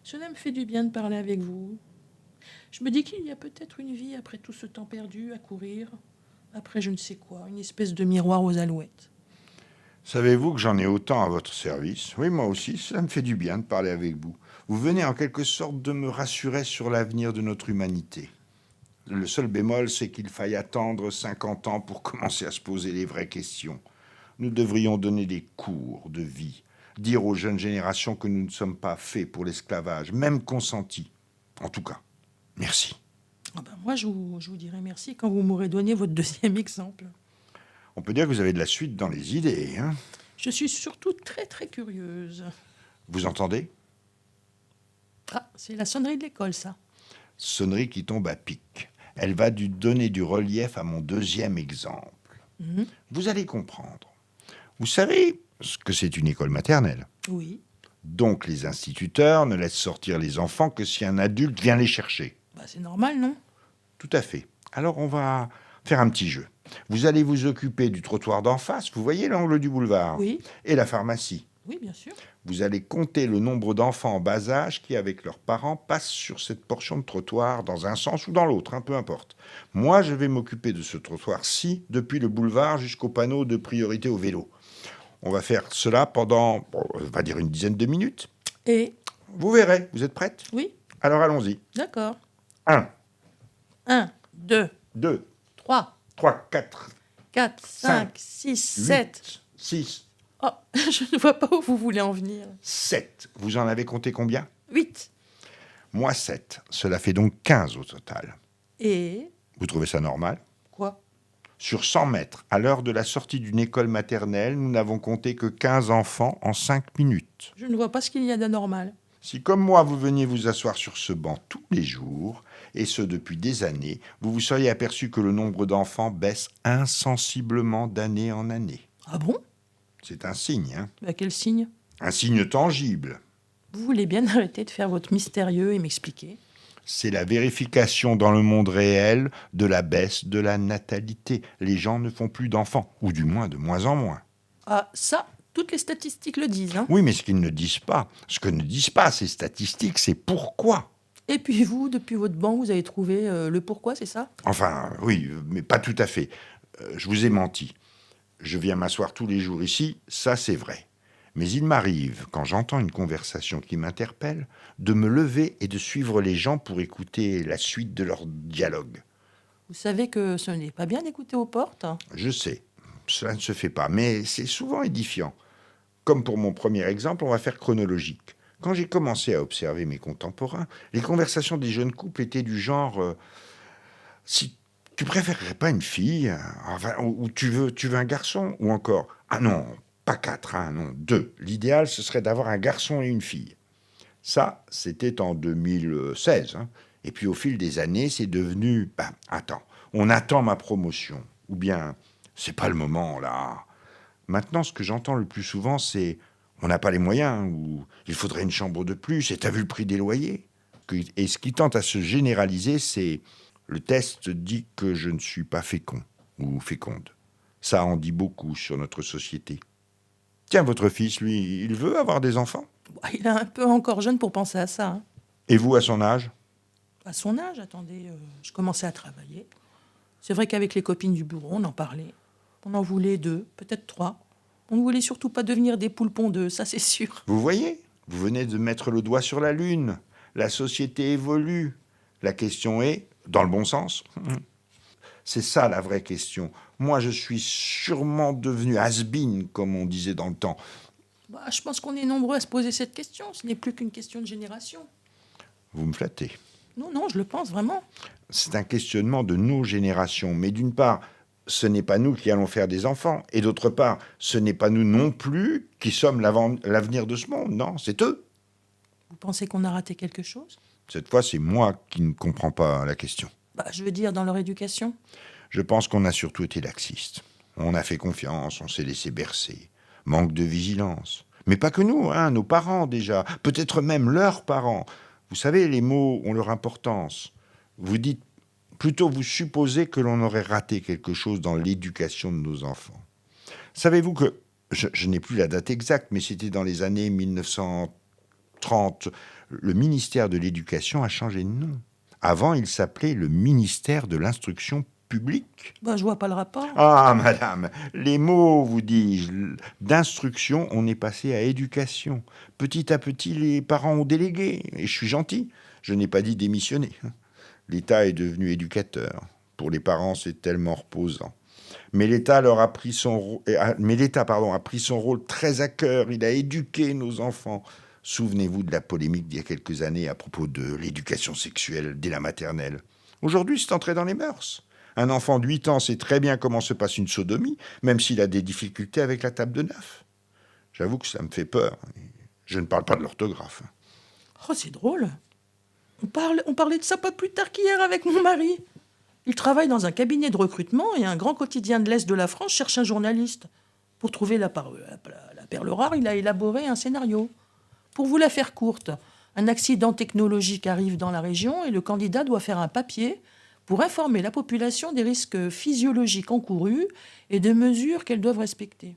Cela me fait du bien de parler avec vous. Je me dis qu'il y a peut-être une vie après tout ce temps perdu à courir. Après je ne sais quoi, une espèce de miroir aux alouettes. Savez-vous que j'en ai autant à votre service? Oui, moi aussi, ça me fait du bien de parler avec vous. Vous venez en quelque sorte de me rassurer sur l'avenir de notre humanité. Le seul bémol, c'est qu'il faille attendre 50 ans pour commencer à se poser les vraies questions. Nous devrions donner des cours de vie, dire aux jeunes générations que nous ne sommes pas faits pour l'esclavage, même consenti. En tout cas, merci. Ah ben moi, je vous dirai merci quand vous m'aurez donné votre deuxième exemple. On peut dire que vous avez de la suite dans les idées, hein? Je suis surtout très très curieuse. Vous entendez? Ah, c'est la sonnerie de l'école, ça. Sonnerie qui tombe à pic. Elle va donner du relief à mon deuxième exemple. Vous allez comprendre. Vous savez ce que c'est une école maternelle. Oui. Donc les instituteurs ne laissent sortir les enfants que si un adulte vient les chercher. Bah, c'est normal, non? Tout à fait. Alors on va faire un petit jeu. Vous allez vous occuper du trottoir d'en face, vous voyez l'angle du boulevard, Oui. et la pharmacie. Oui, bien sûr. Vous allez compter le nombre d'enfants en bas âge qui, avec leurs parents, passent sur cette portion de trottoir dans un sens ou dans l'autre, peu importe. Moi, je vais m'occuper de ce trottoir-ci depuis le boulevard jusqu'au panneau de priorité au vélo. On va faire cela pendant, on va dire une dizaine de minutes. Et Vous verrez, vous êtes prête? oui, Alors allons-y. d'accord. 1, 1, 2, 2, 3, 3, 4, 4, 5, 6, 7. 8, 6, Oh, je ne vois pas où vous voulez en venir. 7. Vous en avez compté combien? 8. Moi 7. Cela fait donc 15 au total. Et Vous trouvez ça normal? quoi? Sur 100 mètres, à l'heure de la sortie d'une école maternelle, nous n'avons compté que 15 enfants en 5 minutes. Je ne vois pas ce qu'il y a d'anormal. Si, comme moi, vous veniez vous asseoir sur ce banc tous les jours, et ce depuis des années, vous vous seriez aperçu que le nombre d'enfants baisse insensiblement d'année en année. Ah bon? C'est un signe, hein? Bah, quel signe? Un signe tangible. Vous voulez bien arrêter de faire votre mystérieux et m'expliquer? C'est la vérification dans le monde réel de la baisse de la natalité. Les gens ne font plus d'enfants, ou du moins de moins en moins. Ah, ça, toutes les statistiques le disent, hein? Oui, mais ce qu'ils ne disent pas, ce que ne disent pas ces statistiques, c'est pourquoi. Et puis vous, depuis votre banc, vous avez trouvé le pourquoi, c'est ça? Enfin, oui, mais pas tout à fait. Je vous ai menti. Je viens m'asseoir tous les jours ici, ça c'est vrai. Mais il m'arrive, quand j'entends une conversation qui m'interpelle, de me lever et de suivre les gens pour écouter la suite de leur dialogue. Vous savez que ce n'est pas bien d'écouter aux portes? Je sais, cela ne se fait pas, mais c'est souvent édifiant. Comme pour mon premier exemple, on va faire chronologique. Quand j'ai commencé à observer mes contemporains, les conversations des jeunes couples étaient du genre si tu préférerais pas une fille, enfin, ou tu veux un garçon, ou encore ah non, pas 4, non, 2. L'idéal, ce serait d'avoir un garçon et une fille. Ça, c'était en 2016. Et puis au fil des années, c'est devenu attends, on attend ma promotion, ou bien c'est pas le moment là. Maintenant, ce que j'entends le plus souvent, c'est On n'a pas les moyens, ou il faudrait une chambre de plus, et t'as vu le prix des loyers. Et ce qui tente à se généraliser, c'est le test dit que je ne suis pas fécond ou féconde. Ça en dit beaucoup sur notre société. Tiens, votre fils, lui, il veut avoir des enfants? Bah, il est un peu encore jeune pour penser à ça, hein. Et vous, à son âge? À son âge, attendez, je commençais à travailler. C'est vrai qu'avec les copines du bureau, on en parlait. On en voulait 2, peut-être 3. On ne voulait surtout pas devenir des poules pondeuses, ça c'est sûr. Vous voyez, vous venez de mettre le doigt sur la lune. La société évolue. La question est, dans le bon sens? C'est ça la vraie question. Moi, je suis sûrement devenu has-been, comme on disait dans le temps. Bah, je pense qu'on est nombreux à se poser cette question. Ce n'est plus qu'une question de génération. Vous me flattez. Non, non, je le pense vraiment. C'est un questionnement de nos générations. Mais d'une part, ce n'est pas nous qui allons faire des enfants. Et d'autre part, ce n'est pas nous non plus qui sommes l'avenir de ce monde. Non, c'est eux. Vous pensez qu'on a raté quelque chose? Cette fois, c'est moi qui ne comprends pas la question. Bah, je veux dire, dans leur éducation. Je pense qu'on a surtout été laxiste. On a fait confiance, on s'est laissé bercer. Manque de vigilance. Mais pas que nous, hein, nos parents déjà. Peut-être même leurs parents. Vous savez, les mots ont leur importance. Vous dites, plutôt vous supposez que l'on aurait raté quelque chose dans l'éducation de nos enfants. Savez-vous que, je n'ai plus la date exacte, mais c'était dans les années 1930, le ministère de l'Éducation a changé de nom. Avant, il s'appelait le ministère de l'Instruction publique. Bah, je vois pas le rapport. Ah, madame, les mots, vous dis-je, d'instruction, on est passé à éducation. Petit à petit, les parents ont délégué. Et je suis gentil, je n'ai pas dit démissionner. L'État est devenu éducateur. Pour les parents, c'est tellement reposant. Mais l'État a pris son rôle très à cœur. Il a éduqué nos enfants. Souvenez-vous de la polémique d'il y a quelques années à propos de l'éducation sexuelle dès la maternelle. Aujourd'hui, c'est entré dans les mœurs. Un enfant de 8 ans sait très bien comment se passe une sodomie, même s'il a des difficultés avec la table de 9. J'avoue que ça me fait peur. Je ne parle pas de l'orthographe. Oh, c'est drôle. On parlait de ça pas plus tard qu'hier avec mon mari. Il travaille dans un cabinet de recrutement et un grand quotidien de l'Est de la France cherche un journaliste. Pour trouver la perle rare, il a élaboré un scénario. Pour vous la faire courte, un accident technologique arrive dans la région et le candidat doit faire un papier pour informer la population des risques physiologiques encourus et des mesures qu'elles doivent respecter.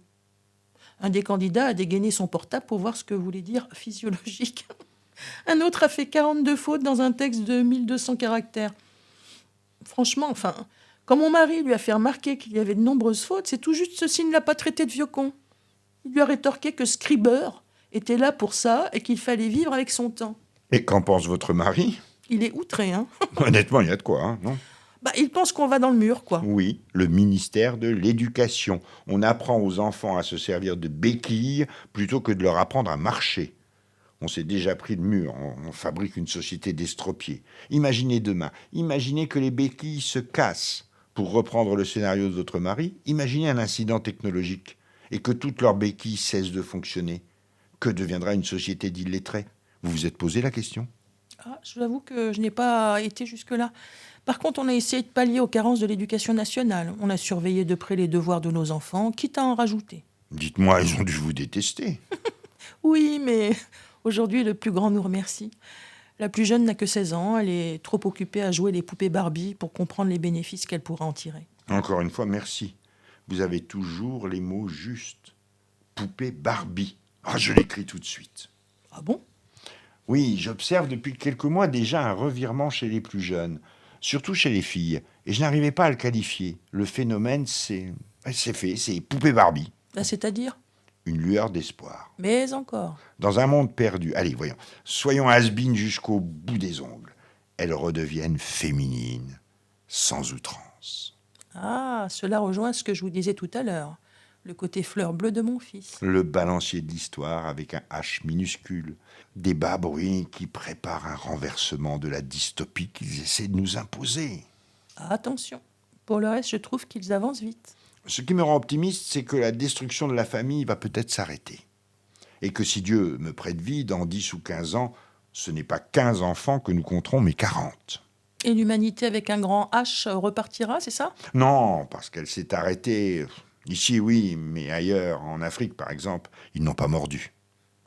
Un des candidats a dégainé son portable pour voir ce que voulait dire physiologique. Un autre a fait 42 fautes dans un texte de 1200 caractères. Franchement, enfin, quand mon mari lui a fait remarquer qu'il y avait de nombreuses fautes, c'est tout juste ceci ne l'a pas traité de vieux con. Il lui a rétorqué que Scriber était là pour ça et qu'il fallait vivre avec son temps. Et qu'en pense votre mari? Il est outré, hein. Honnêtement, il y a de quoi, hein, non? Bah, il pense qu'on va dans le mur, quoi. Oui, le ministère de l'Éducation. On apprend aux enfants à se servir de béquilles plutôt que de leur apprendre à marcher. On s'est déjà pris le mur, on fabrique une société d'estropiés. Imaginez demain, imaginez que les béquilles se cassent. Pour reprendre le scénario de votre mari, imaginez un incident technologique et que toutes leurs béquilles cessent de fonctionner. Que deviendra une société d'illettrés? Vous vous êtes posé la question? Ah, je vous avoue que je n'ai pas été jusque-là. Par contre, on a essayé de pallier aux carences de l'éducation nationale. On a surveillé de près les devoirs de nos enfants, quitte à en rajouter. Dites-moi, ils ont dû vous détester. Oui, mais aujourd'hui, le plus grand nous remercie. La plus jeune n'a que 16 ans. Elle est trop occupée à jouer les poupées Barbie pour comprendre les bénéfices qu'elle pourra en tirer. Encore une fois, merci. Vous avez toujours les mots justes. Poupée Barbie. Ah, je l'écris tout de suite. Ah bon? Oui, j'observe depuis quelques mois déjà un revirement chez les plus jeunes, surtout chez les filles, et je n'arrivais pas à le qualifier. Le phénomène, c'est fait, c'est poupée Barbie. Là, c'est-à-dire? Une lueur d'espoir. Mais encore. Dans un monde perdu, allez, voyons, soyons has-been jusqu'au bout des ongles. Elles redeviennent féminines, sans outrance. Ah, cela rejoint ce que je vous disais tout à l'heure. Le côté fleur bleue de mon fils. Le balancier de l'histoire avec un H minuscule. Des bas bruits qui préparent un renversement de la dystopie qu'ils essaient de nous imposer. Ah, attention. Pour le reste, je trouve qu'ils avancent vite. Ce qui me rend optimiste, c'est que la destruction de la famille va peut-être s'arrêter. Et que si Dieu me prête vie, dans 10 ou 15 ans, ce n'est pas 15 enfants que nous compterons, mais 40. Et l'humanité avec un grand H repartira, c'est ça? Non, parce qu'elle s'est arrêtée. Ici, oui, mais ailleurs, en Afrique, par exemple, ils n'ont pas mordu.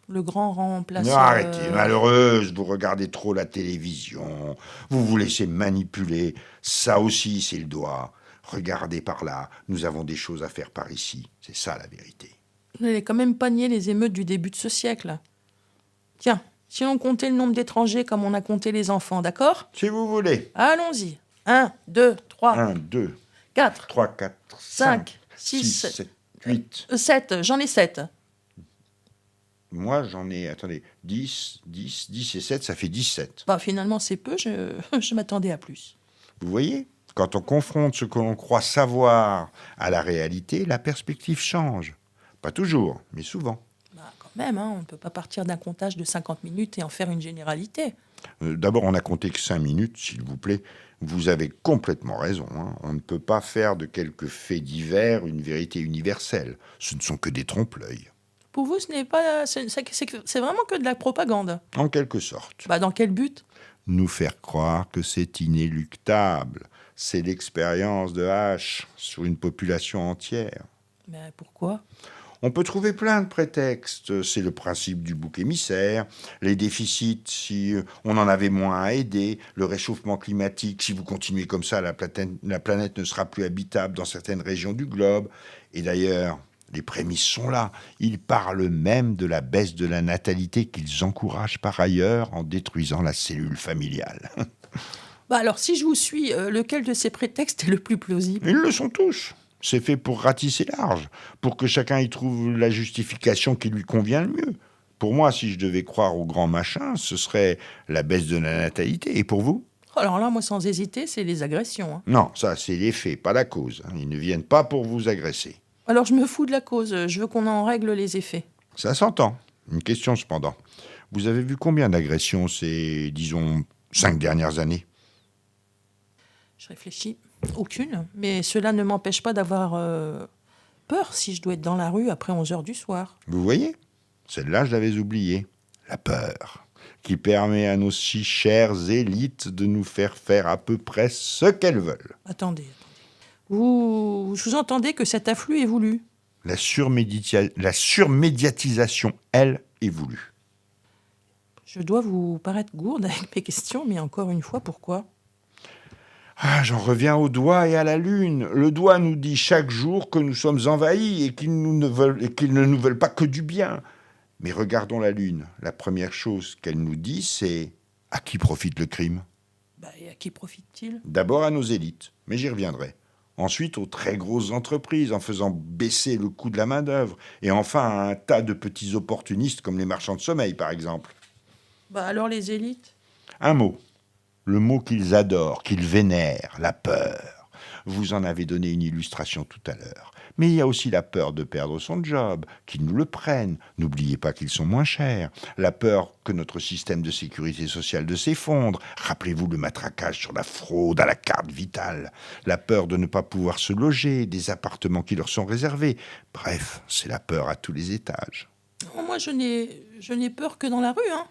Le grand Non, remplaçant... arrêtez, malheureuse, vous regardez trop la télévision, vous vous laissez manipuler, ça aussi c'est le doigt. Regardez par là, nous avons des choses à faire par ici, c'est ça la vérité. Vous n'allez quand même pas nier les émeutes du début de ce siècle. Tiens, si on comptait le nombre d'étrangers comme on a compté les enfants, d'accord? Si vous voulez. Allons-y. 1, 2, 3, 1, 2, 4, 3, 4, 5, 5, 6, 6, 7, 8. 7. J'en ai 7. Moi, j'en ai, attendez, 10 et 7, ça fait 17. Bah, finalement, c'est peu, je m'attendais à plus. Vous voyez, quand on confronte ce que l'on croit savoir à la réalité, la perspective change. Pas toujours, mais souvent. Bah, quand même, hein, on ne peut pas partir d'un comptage de 50 minutes et en faire une généralité. D'abord, on n'a compté que 5 minutes, s'il vous plaît. Vous avez complètement raison, hein. On ne peut pas faire de quelques faits divers une vérité universelle. Ce ne sont que des trompe-l'œil. Pour vous, ce n'est pas, c'est vraiment que de la propagande. En quelque sorte. Bah, dans quel but? Nous faire croire que c'est inéluctable. C'est l'expérience de H sur une population entière. Mais pourquoi? On peut trouver plein de prétextes. C'est le principe du bouc émissaire, les déficits si on en avait moins à aider, le réchauffement climatique, si vous continuez comme ça, la planète ne sera plus habitable dans certaines régions du globe. Et d'ailleurs, les prémices sont là. Ils parlent même de la baisse de la natalité qu'ils encouragent par ailleurs en détruisant la cellule familiale. Bah alors, si je vous suis, lequel de ces prétextes est le plus plausible? Ils le sont tous. C'est fait pour ratisser large, pour que chacun y trouve la justification qui lui convient le mieux. Pour moi, si je devais croire au grand machin, ce serait la baisse de la natalité. Et pour vous? Alors là, moi, sans hésiter, c'est les agressions, hein. Non, ça, c'est l'effet, pas la cause. Ils ne viennent pas pour vous agresser. Alors, je me fous de la cause. Je veux qu'on en règle les effets. Ça s'entend. Une question cependant. Vous avez vu combien d'agressions ces, disons, 5 dernières années? Je réfléchis. Aucune. Mais cela ne m'empêche pas d'avoir peur si je dois être dans la rue après 11 heures du soir. Vous voyez? Celle-là, je l'avais oubliée. La peur, qui permet à nos si chères élites de nous faire faire à peu près ce qu'elles veulent. Attendez. Vous sous-entendez que cet afflux est voulu? La surmédiatisation, elle, est voulue. Je dois vous paraître gourde avec mes questions, mais encore une fois, pourquoi? Ah, j'en reviens au doigt et à la lune. Le doigt nous dit chaque jour que nous sommes envahis et qu'ils ne nous veulent pas que du bien. Mais regardons la lune. La première chose qu'elle nous dit, c'est à qui profite le crime? Bah, et à qui profite-t-il? D'abord à nos élites, mais j'y reviendrai. Ensuite aux très grosses entreprises en faisant baisser le coût de la main-d'œuvre. Et enfin à un tas de petits opportunistes comme les marchands de sommeil, par exemple. Bah alors les élites? Un mot. Le mot qu'ils adorent, qu'ils vénèrent, la peur. Vous en avez donné une illustration tout à l'heure. Mais il y a aussi la peur de perdre son job, qu'ils nous le prennent. N'oubliez pas qu'ils sont moins chers. La peur que notre système de sécurité sociale de s'effondre. Rappelez-vous le matraquage sur la fraude à la carte vitale. La peur de ne pas pouvoir se loger, des appartements qui leur sont réservés. Bref, c'est la peur à tous les étages. Non, moi, je n'ai peur que dans la rue, hein.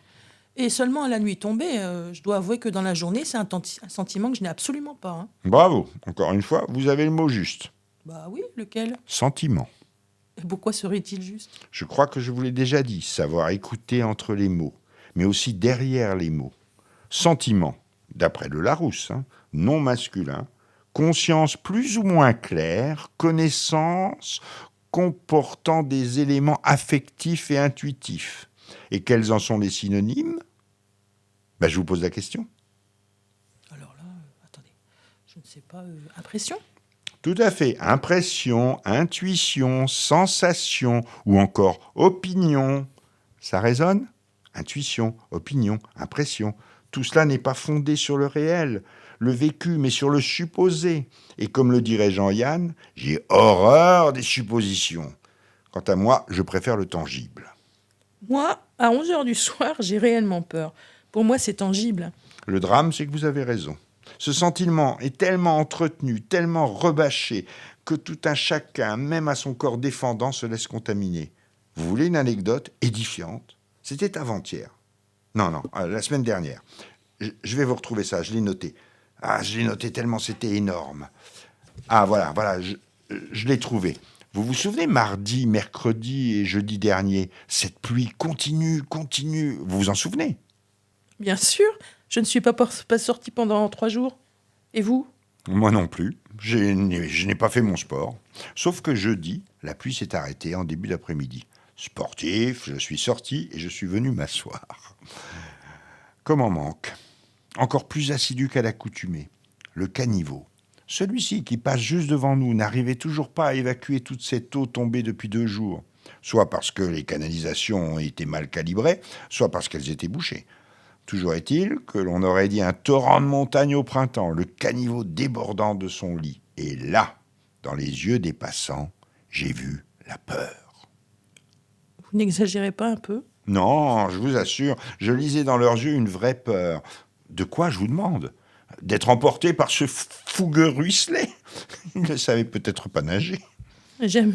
Et seulement à la nuit tombée. Je dois avouer que dans la journée, c'est un sentiment que je n'ai absolument pas, hein. Bravo, encore une fois, vous avez le mot juste. Bah oui, lequel? Sentiment. Et pourquoi serait-il juste? Je crois que je vous l'ai déjà dit, savoir écouter entre les mots, mais aussi derrière les mots. Sentiment, d'après le Larousse, hein, non masculin, conscience plus ou moins claire, connaissance comportant des éléments affectifs et intuitifs. Et quels en sont les synonymes? Je vous pose la question. Alors là, attendez, je ne sais pas, impression? Tout à fait. Impression, intuition, sensation ou encore opinion. Ça résonne? Intuition, opinion, impression. Tout cela n'est pas fondé sur le réel, le vécu, mais sur le supposé. Et comme le dirait Jean-Yann, j'ai horreur des suppositions. Quant à moi, je préfère le tangible. Moi, à 11 heures du soir, j'ai réellement peur. Pour moi, c'est tangible. Le drame, c'est que vous avez raison. Ce sentiment est tellement entretenu, tellement rebâché, que tout un chacun, même à son corps défendant, se laisse contaminer. Vous voulez une anecdote édifiante? C'était avant-hier. Non, la semaine dernière. Je vais vous retrouver ça, je l'ai noté. Ah, je l'ai noté tellement c'était énorme. Ah, voilà, je l'ai trouvé. Vous vous souvenez, mardi, mercredi et jeudi dernier, cette pluie continue. Vous vous en souvenez? Bien sûr, je ne suis pas sortie pendant 3 jours. Et vous? Moi non plus. Je n'ai pas fait mon sport. Sauf que jeudi, la pluie s'est arrêtée en début d'après-midi. Sportif, je suis sorti et je suis venu m'asseoir. Comme en manque, encore plus assidu qu'à l'accoutumée, le caniveau. Celui-ci qui passe juste devant nous n'arrivait toujours pas à évacuer toute cette eau tombée depuis 2 jours. Soit parce que les canalisations ont été mal calibrées, soit parce qu'elles étaient bouchées. Toujours est-il que l'on aurait dit un torrent de montagne au printemps, le caniveau débordant de son lit. Et là, dans les yeux des passants, j'ai vu la peur. Vous n'exagérez pas un peu? Non, je vous assure, je lisais dans leurs yeux une vraie peur. De quoi, je vous demande? D'être emporté par ce fougueux ruisselet? Ils ne savaient peut-être pas nager. J'aime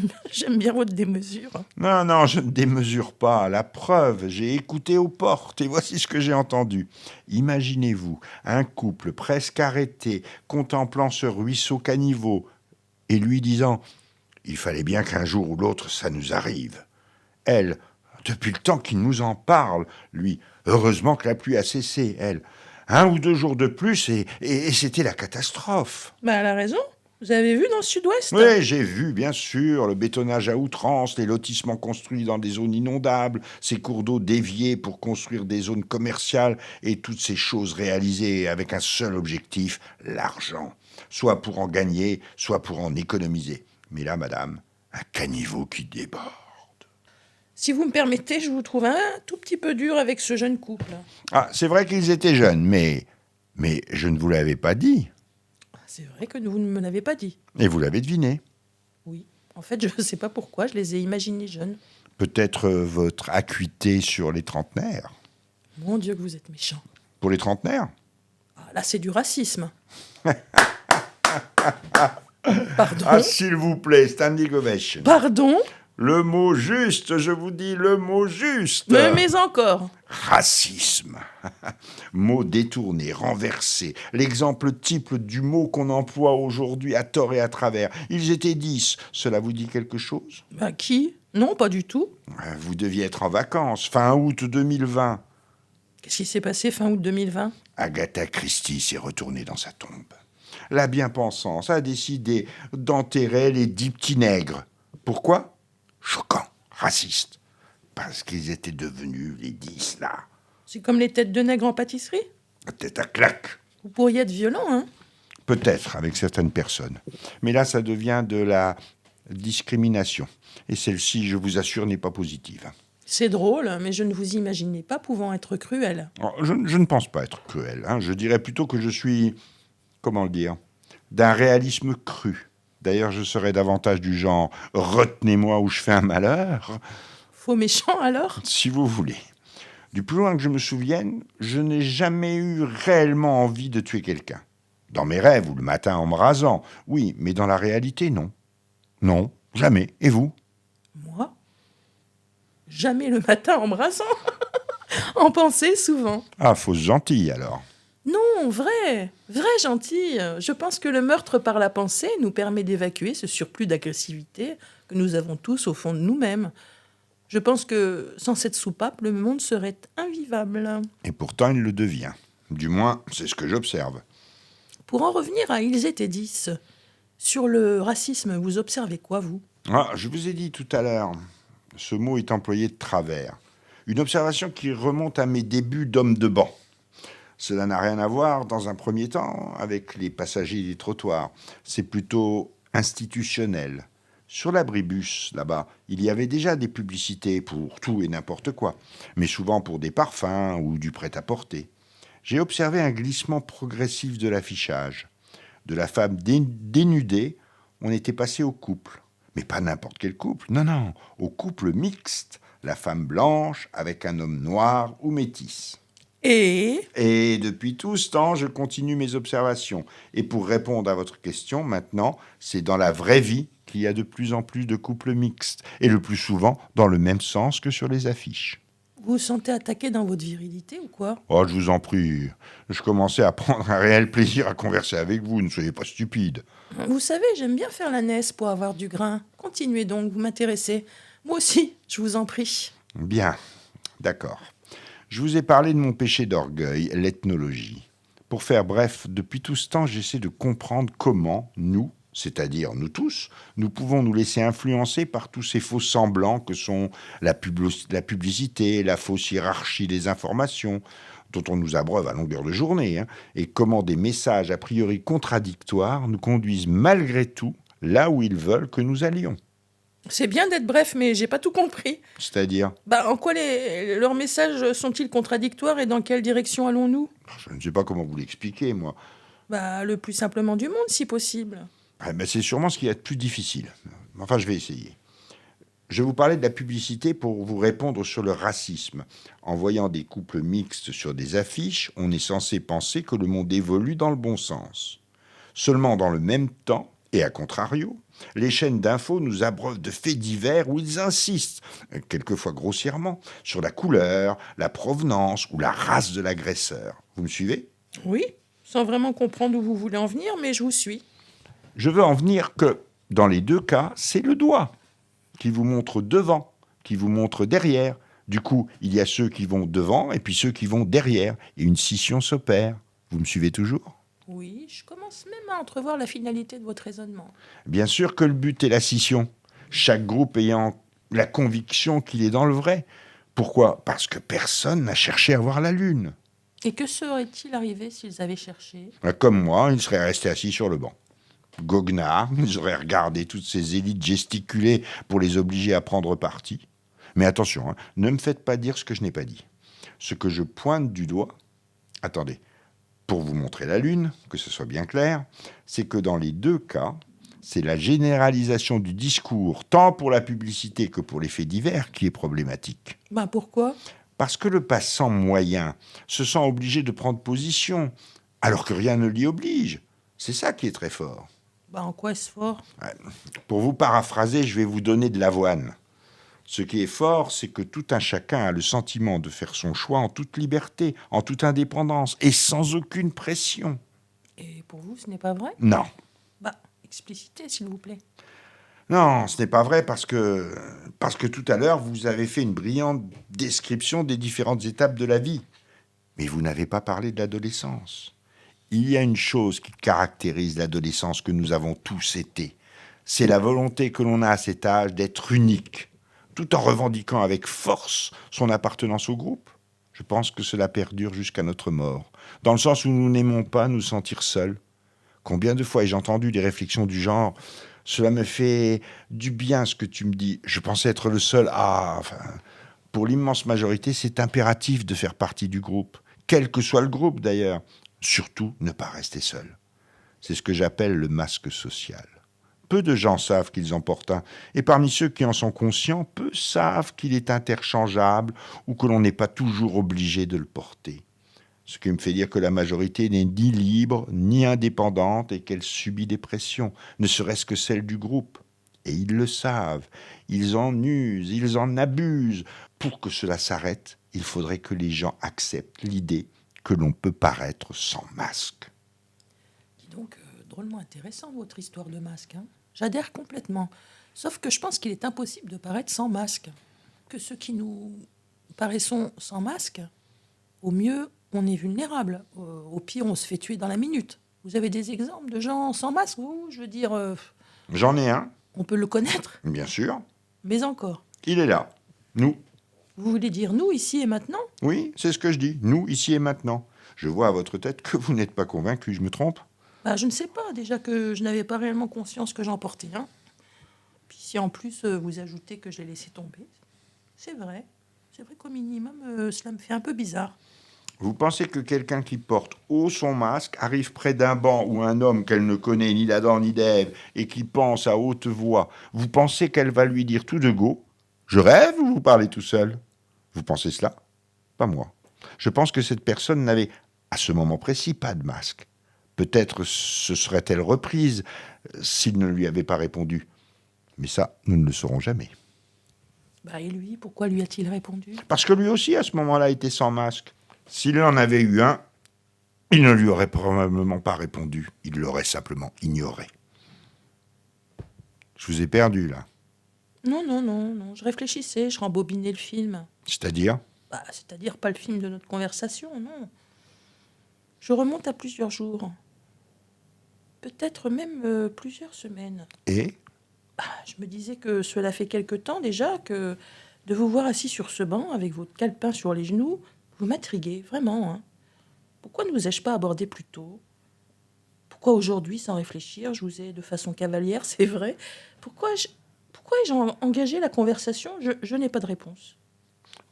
bien votre démesure. Non, je ne démesure pas. La preuve, j'ai écouté aux portes et voici ce que j'ai entendu. Imaginez-vous un couple presque arrêté, contemplant ce ruisseau caniveau, et lui disant « Il fallait bien qu'un jour ou l'autre ça nous arrive. » Elle, depuis le temps qu'il nous en parle, lui, heureusement que la pluie a cessé, elle. 1 ou 2 jours de plus et c'était la catastrophe. Elle a raison. Vous avez vu dans le sud-ouest? Oui, j'ai vu, bien sûr, le bétonnage à outrance, les lotissements construits dans des zones inondables, ces cours d'eau déviés pour construire des zones commerciales et toutes ces choses réalisées avec un seul objectif, l'argent. Soit pour en gagner, soit pour en économiser. Mais là, madame, un caniveau qui déborde. Si vous me permettez, je vous trouve un tout petit peu dur avec ce jeune couple. Ah, c'est vrai qu'ils étaient jeunes, mais je ne vous l'avais pas dit. C'est vrai que vous ne me l'avez pas dit. Et vous l'avez deviné. Oui. En fait, je ne sais pas pourquoi, je les ai imaginés jeunes. Peut-être votre acuité sur les trentenaires. Mon Dieu, que vous êtes méchant. Pour les trentenaires? Ah, là, c'est du racisme. Pardon? Ah, s'il vous plaît, standing ovation. Pardon? Le mot juste, je vous dis le mot juste. Mais encore. Racisme. Mot détourné, renversé. L'exemple type du mot qu'on emploie aujourd'hui à tort et à travers. Ils étaient 10. Cela vous dit quelque chose? Qui? Non, pas du tout. Vous deviez être en vacances, fin août 2020. Qu'est-ce qui s'est passé fin août 2020? Agatha Christie s'est retournée dans sa tombe. La bien-pensance a décidé d'enterrer les 10 petits nègres. Pourquoi? Choquant, raciste. Parce qu'ils étaient devenus les 10 là. C'est comme les têtes de nègres en pâtisserie? Tête à claque. Vous pourriez être violent, hein? Peut-être avec certaines personnes. Mais là, ça devient de la discrimination. Et celle-ci, je vous assure, n'est pas positive. C'est drôle, mais je ne vous imaginais pas pouvant être cruel. Je ne pense pas être cruel. Je dirais plutôt que je suis, comment le dire, d'un réalisme cru. D'ailleurs, je serais davantage du genre « retenez-moi ou je fais un malheur ». Faux méchant, alors? Si vous voulez. Du plus loin que je me souvienne, je n'ai jamais eu réellement envie de tuer quelqu'un. Dans mes rêves ou le matin en me rasant, oui, mais dans la réalité, non. Non, jamais. Et vous? Moi? Jamais le matin en me rasant. En pensée, souvent. Ah, fausse gentille, alors. Non, vrai gentille. Je pense que le meurtre par la pensée nous permet d'évacuer ce surplus d'agressivité que nous avons tous au fond de nous-mêmes. Je pense que sans cette soupape, le monde serait invivable. Et pourtant, il le devient. Du moins, c'est ce que j'observe. Pour en revenir à Ils étaient 10, sur le racisme, vous observez quoi, vous? Ah, je vous ai dit tout à l'heure, ce mot est employé de travers. Une observation qui remonte à mes débuts d'homme de banc. Cela n'a rien à voir, dans un premier temps, avec les passagers des trottoirs. C'est plutôt institutionnel. Sur l'abribus, là-bas, il y avait déjà des publicités pour tout et n'importe quoi, mais souvent pour des parfums ou du prêt-à-porter. J'ai observé un glissement progressif de l'affichage. De la femme dénudée, on était passé au couple. Mais pas n'importe quel couple, non, au couple mixte, la femme blanche avec un homme noir ou métis. Et depuis tout ce temps, je continue mes observations. Et pour répondre à votre question, maintenant, c'est dans la vraie vie qu'il y a de plus en plus de couples mixtes, et le plus souvent dans le même sens que sur les affiches. Vous vous sentez attaqué dans votre virilité ou quoi? Oh, je vous en prie. Je commençais à prendre un réel plaisir à converser avec vous, ne soyez pas stupide. Vous savez, j'aime bien faire la naisse pour avoir du grain. Continuez donc, vous m'intéressez. Moi aussi, je vous en prie. Bien, d'accord. Je vous ai parlé de mon péché d'orgueil, l'ethnologie. Pour faire bref, depuis tout ce temps, j'essaie de comprendre comment nous, c'est-à-dire nous tous, nous pouvons nous laisser influencer par tous ces faux semblants que sont la publicité, la fausse hiérarchie des informations, dont on nous abreuve à longueur de journée, hein, et comment des messages a priori contradictoires nous conduisent malgré tout là où ils veulent que nous allions. C'est bien d'être bref, mais j'ai pas tout compris. C'est-à-dire, En quoi leurs messages sont-ils contradictoires et dans quelle direction allons-nous? je ne sais pas comment vous l'expliquer, moi. Le plus simplement du monde, si possible. C'est sûrement ce qu'il y a de plus difficile. Enfin, je vais essayer. Je vais vous parler de la publicité pour vous répondre sur le racisme. En voyant des couples mixtes sur des affiches, on est censé penser que le monde évolue dans le bon sens. Seulement dans le même temps, et à contrario, les chaînes d'infos nous abreuvent de faits divers où ils insistent, quelquefois grossièrement, sur la couleur, la provenance ou la race de l'agresseur. Vous me suivez ? Oui, sans vraiment comprendre où vous voulez en venir, mais je vous suis. Je veux en venir que, dans les deux cas, c'est le doigt qui vous montre devant, qui vous montre derrière. Du coup, il y a ceux qui vont devant et puis ceux qui vont derrière. Et une scission s'opère. Vous me suivez toujours ? Oui, je commence même à entrevoir la finalité de votre raisonnement. Bien sûr que le but est la scission. Chaque groupe ayant la conviction qu'il est dans le vrai. Pourquoi ? Parce que personne n'a cherché à voir la Lune. Et que serait-il arrivé s'ils avaient cherché? Comme moi, ils seraient restés assis sur le banc. Goguenards, ils auraient regardé toutes ces élites gesticuler pour les obliger à prendre parti. Mais attention, ne me faites pas dire ce que je n'ai pas dit. Ce que je pointe du doigt, attendez, pour vous montrer la Lune, que ce soit bien clair, c'est que dans les deux cas, c'est la généralisation du discours, tant pour la publicité que pour les faits divers, qui est problématique. Pourquoi? Parce que le passant moyen se sent obligé de prendre position, alors que rien ne l'y oblige. C'est ça qui est très fort. En quoi est-ce fort? Pour vous paraphraser, je vais vous donner de l'avoine. Ce qui est fort, c'est que tout un chacun a le sentiment de faire son choix en toute liberté, en toute indépendance et sans aucune pression. Et pour vous, ce n'est pas vrai? Non. Explicitez, s'il vous plaît. Non, ce n'est pas vrai parce que tout à l'heure, vous avez fait une brillante description des différentes étapes de la vie. Mais vous n'avez pas parlé de l'adolescence. Il y a une chose qui caractérise l'adolescence que nous avons tous été. C'est la volonté que l'on a à cet âge d'être unique, tout en revendiquant avec force son appartenance au groupe. Je pense que cela perdure jusqu'à notre mort, dans le sens où nous n'aimons pas nous sentir seuls. Combien de fois ai-je entendu des réflexions du genre « Cela me fait du bien ce que tu me dis, je pensais être le seul à... » Pour l'immense majorité, c'est impératif de faire partie du groupe, quel que soit le groupe d'ailleurs. Surtout, ne pas rester seul. C'est ce que j'appelle le masque social. Peu de gens savent qu'ils en portent un, et parmi ceux qui en sont conscients, peu savent qu'il est interchangeable ou que l'on n'est pas toujours obligé de le porter. Ce qui me fait dire que la majorité n'est ni libre, ni indépendante, et qu'elle subit des pressions, ne serait-ce que celles du groupe. Et ils le savent, ils en usent, ils en abusent. Pour que cela s'arrête, il faudrait que les gens acceptent l'idée que l'on peut paraître sans masque. Dis donc, drôlement intéressant votre histoire de masque. J'adhère complètement. Sauf que je pense qu'il est impossible de paraître sans masque. Que ceux qui nous paraissons sans masque, au mieux, on est vulnérable. Au pire, on se fait tuer dans la minute. Vous avez des exemples de gens sans masque, vous? Je veux dire, J'en ai un, on peut le connaître, bien sûr. mais encore. Il est là. Nous. Vous voulez dire nous, ici et maintenant? Oui, c'est ce que je dis. Nous, ici et maintenant. Je vois à votre tête que vous n'êtes pas convaincu, je me trompe ? Je ne sais pas, déjà que je n'avais pas réellement conscience que j'en portais un. Puis si en plus vous ajoutez que je l'ai laissé tomber, c'est vrai. C'est vrai qu'au minimum, cela me fait un peu bizarre. Vous pensez que quelqu'un qui porte haut son masque arrive près d'un banc où un homme qu'elle ne connaît ni d'Adam ni d'Ève et qui pense à haute voix, vous pensez qu'elle va lui dire tout de go « Je rêve » ou vous parlez tout seul ? Vous pensez cela ? Pas moi. Je pense que cette personne n'avait, à ce moment précis, pas de masque. Peut-être se serait-elle reprise s'il ne lui avait pas répondu. Mais ça, nous ne le saurons jamais. Bah et lui, pourquoi lui a-t-il répondu? Parce que lui aussi, à ce moment-là, était sans masque. S'il en avait eu un, il ne lui aurait probablement pas répondu. Il l'aurait simplement ignoré. Je vous ai perdu, là. Non, non, non, non, je réfléchissais, je rembobinais le film. C'est-à-dire? Bah, c'est-à-dire pas le film de notre conversation, non. Je remonte à plusieurs jours. Peut-être même plusieurs semaines. Et? Je me disais que cela fait quelque temps déjà que de vous voir assis sur ce banc avec votre calepin sur les genoux, vous m'intriguez, vraiment. Hein. Pourquoi ne vous ai-je pas abordé plus tôt? Pourquoi aujourd'hui, sans réfléchir, je vous ai de façon cavalière, c'est vrai? Pourquoi ai-je engagé la conversation? Je n'ai pas de réponse.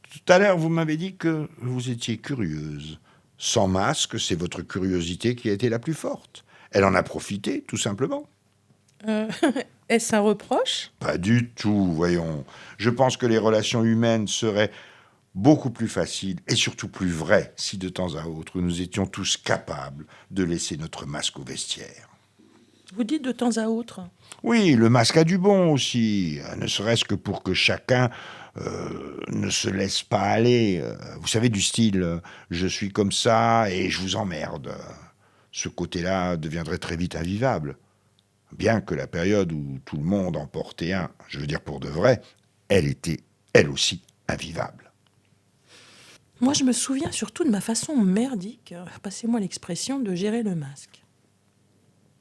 Tout à l'heure, vous m'avez dit que vous étiez curieuse. Sans masque, c'est votre curiosité qui a été la plus forte. Elle en a profité, tout simplement. Euh, Est-ce un reproche? Pas du tout, voyons. Je pense que les relations humaines seraient beaucoup plus faciles et surtout plus vraies si de temps à autre nous étions tous capables de laisser notre masque au vestiaire. Vous dites de temps à autre. Oui, le masque a du bon aussi, ne serait-ce que pour que chacun ne se laisse pas aller. Vous savez, du style je suis comme ça et je vous emmerde. Ce côté-là deviendrait très vite invivable. Bien que la période où tout le monde en portait un, je veux dire pour de vrai, elle était, elle aussi, invivable. Moi, je me souviens surtout de ma façon merdique, passez-moi l'expression, de gérer le masque.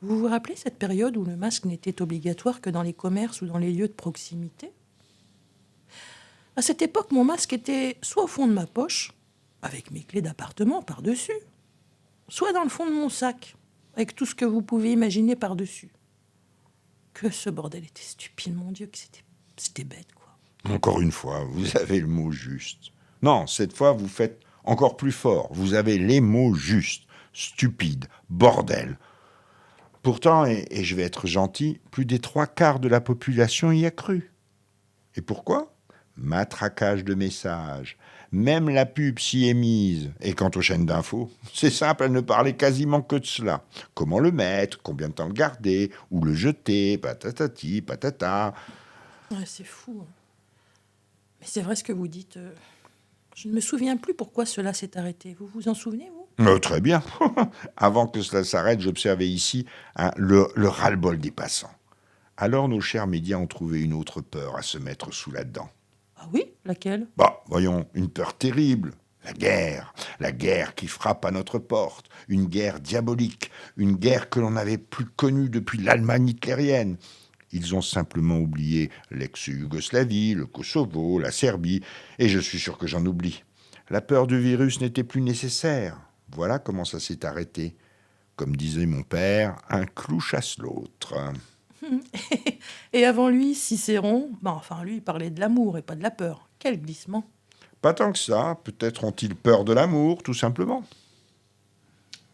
Vous vous rappelez cette période où le masque n'était obligatoire que dans les commerces ou dans les lieux de proximité? À cette époque, mon masque était soit au fond de ma poche, avec mes clés d'appartement par-dessus, soit dans le fond de mon sac, avec tout ce que vous pouvez imaginer par-dessus. Que ce bordel était stupide, mon Dieu, que c'était bête, quoi. Encore une fois, vous avez le mot juste. Non, cette fois, vous faites encore plus fort. Vous avez les mots justes. Stupide, bordel. Pourtant, et je vais être gentil, plus des 3/4 de la population y a cru. Et pourquoi? Matraquage de messages. Même la pub s'y est mise. Et quant aux chaînes d'infos, c'est simple, elles ne parlaient quasiment que de cela. Comment le mettre, combien de temps le garder, où le jeter, patatati, patata. Ouais, c'est fou. Hein. Mais c'est vrai ce que vous dites. Je ne me souviens plus pourquoi cela s'est arrêté. Vous vous en souvenez, vous? Très bien. Avant que cela s'arrête, j'observais ici le ras-le-bol des passants. Alors nos chers médias ont trouvé une autre peur à se mettre sous la dent. Ah oui? Laquelle? Bah, voyons, une peur terrible. La guerre qui frappe à notre porte, une guerre diabolique, une guerre que l'on n'avait plus connue depuis l'Allemagne hitlérienne. Ils ont simplement oublié l'ex-Yougoslavie, le Kosovo, la Serbie, et je suis sûr que j'en oublie. La peur du virus n'était plus nécessaire. Voilà comment ça s'est arrêté. Comme disait mon père, un clou chasse l'autre. Et avant lui, Cicéron, enfin lui, il parlait de l'amour et pas de la peur. Quel glissement. Pas tant que ça, peut-être ont-ils peur de l'amour, tout simplement.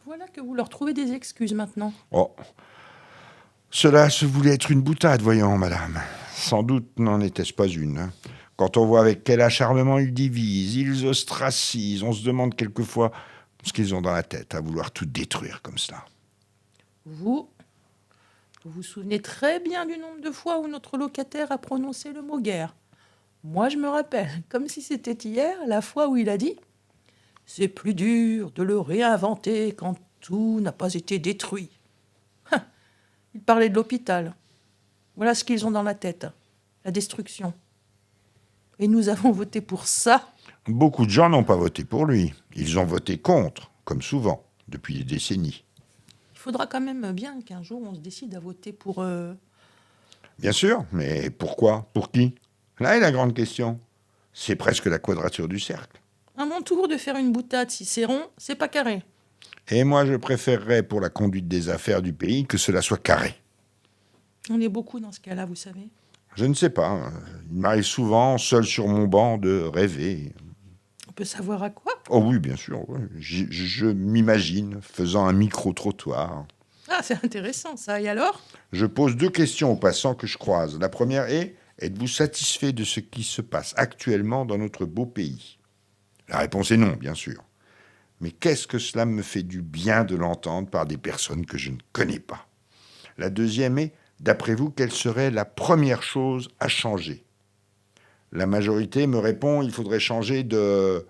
Voilà que vous leur trouvez des excuses maintenant. Oh, cela se voulait être une boutade, voyons, madame. Sans doute n'en était-ce pas une. Hein. Quand on voit avec quel acharnement ils divisent, ils ostracisent, on se demande quelquefois ce qu'ils ont dans la tête à vouloir tout détruire comme cela. Vous vous souvenez très bien du nombre de fois où notre locataire a prononcé le mot guerre. Moi, je me rappelle, comme si c'était hier, la fois où il a dit « C'est plus dur de le réinventer quand tout n'a pas été détruit. » Il parlait de l'hôpital. Voilà ce qu'ils ont dans la tête, la destruction. Et nous avons voté pour ça. Beaucoup de gens n'ont pas voté pour lui. Ils ont voté contre, comme souvent, depuis des décennies. Il faudra quand même bien qu'un jour on se décide à voter pour... Bien sûr, mais pourquoi? Pour qui? Là est la grande question. C'est presque la quadrature du cercle. À mon tour de faire une boutade, si c'est rond, c'est pas carré. Et moi, je préférerais pour la conduite des affaires du pays que cela soit carré. On est beaucoup dans ce cas-là, vous savez. Je ne sais pas. Il m'arrive souvent, seul sur mon banc, de rêver. On peut savoir à quoi? Oh oui, bien sûr. Ouais. Je m'imagine faisant un micro-trottoir. Ah, c'est intéressant ça. Et alors? Je pose 2 questions aux passants que je croise. La première est: êtes-vous satisfait de ce qui se passe actuellement dans notre beau pays? La réponse est non, bien sûr. Mais qu'est-ce que cela me fait du bien de l'entendre par des personnes que je ne connais pas? La deuxième est: d'après vous, quelle serait la première chose à changer? La majorité me répond, il faudrait changer de...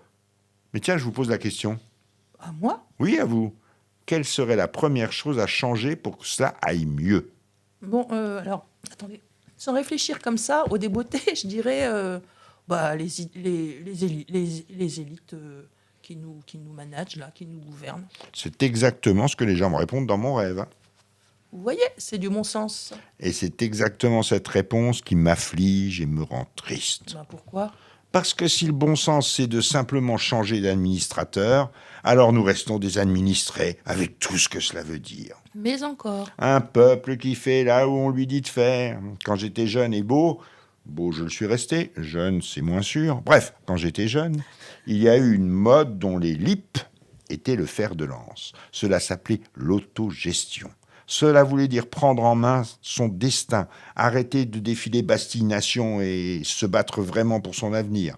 Mais tiens, je vous pose la question. À moi? Oui, à vous. Quelle serait la première chose à changer pour que cela aille mieux? Bon, alors, attendez. Sans réfléchir comme ça, au débeauté, je dirais les élites qui nous managent, là, qui nous gouvernent. C'est exactement ce que les gens me répondent dans mon rêve. Vous voyez, c'est du bon sens. Et c'est exactement cette réponse qui m'afflige et me rend triste. Ben, pourquoi? Parce que si le bon sens, c'est de simplement changer d'administrateur, alors nous restons des administrés, avec tout ce que cela veut dire. Mais encore. Un peuple qui fait là où on lui dit de faire. Quand j'étais jeune et beau je le suis resté, jeune c'est moins sûr. Bref, quand j'étais jeune, il y a eu une mode dont les LIP étaient le fer de lance. Cela s'appelait l'autogestion. Cela voulait dire prendre en main son destin, arrêter de défiler Bastille-Nation et se battre vraiment pour son avenir.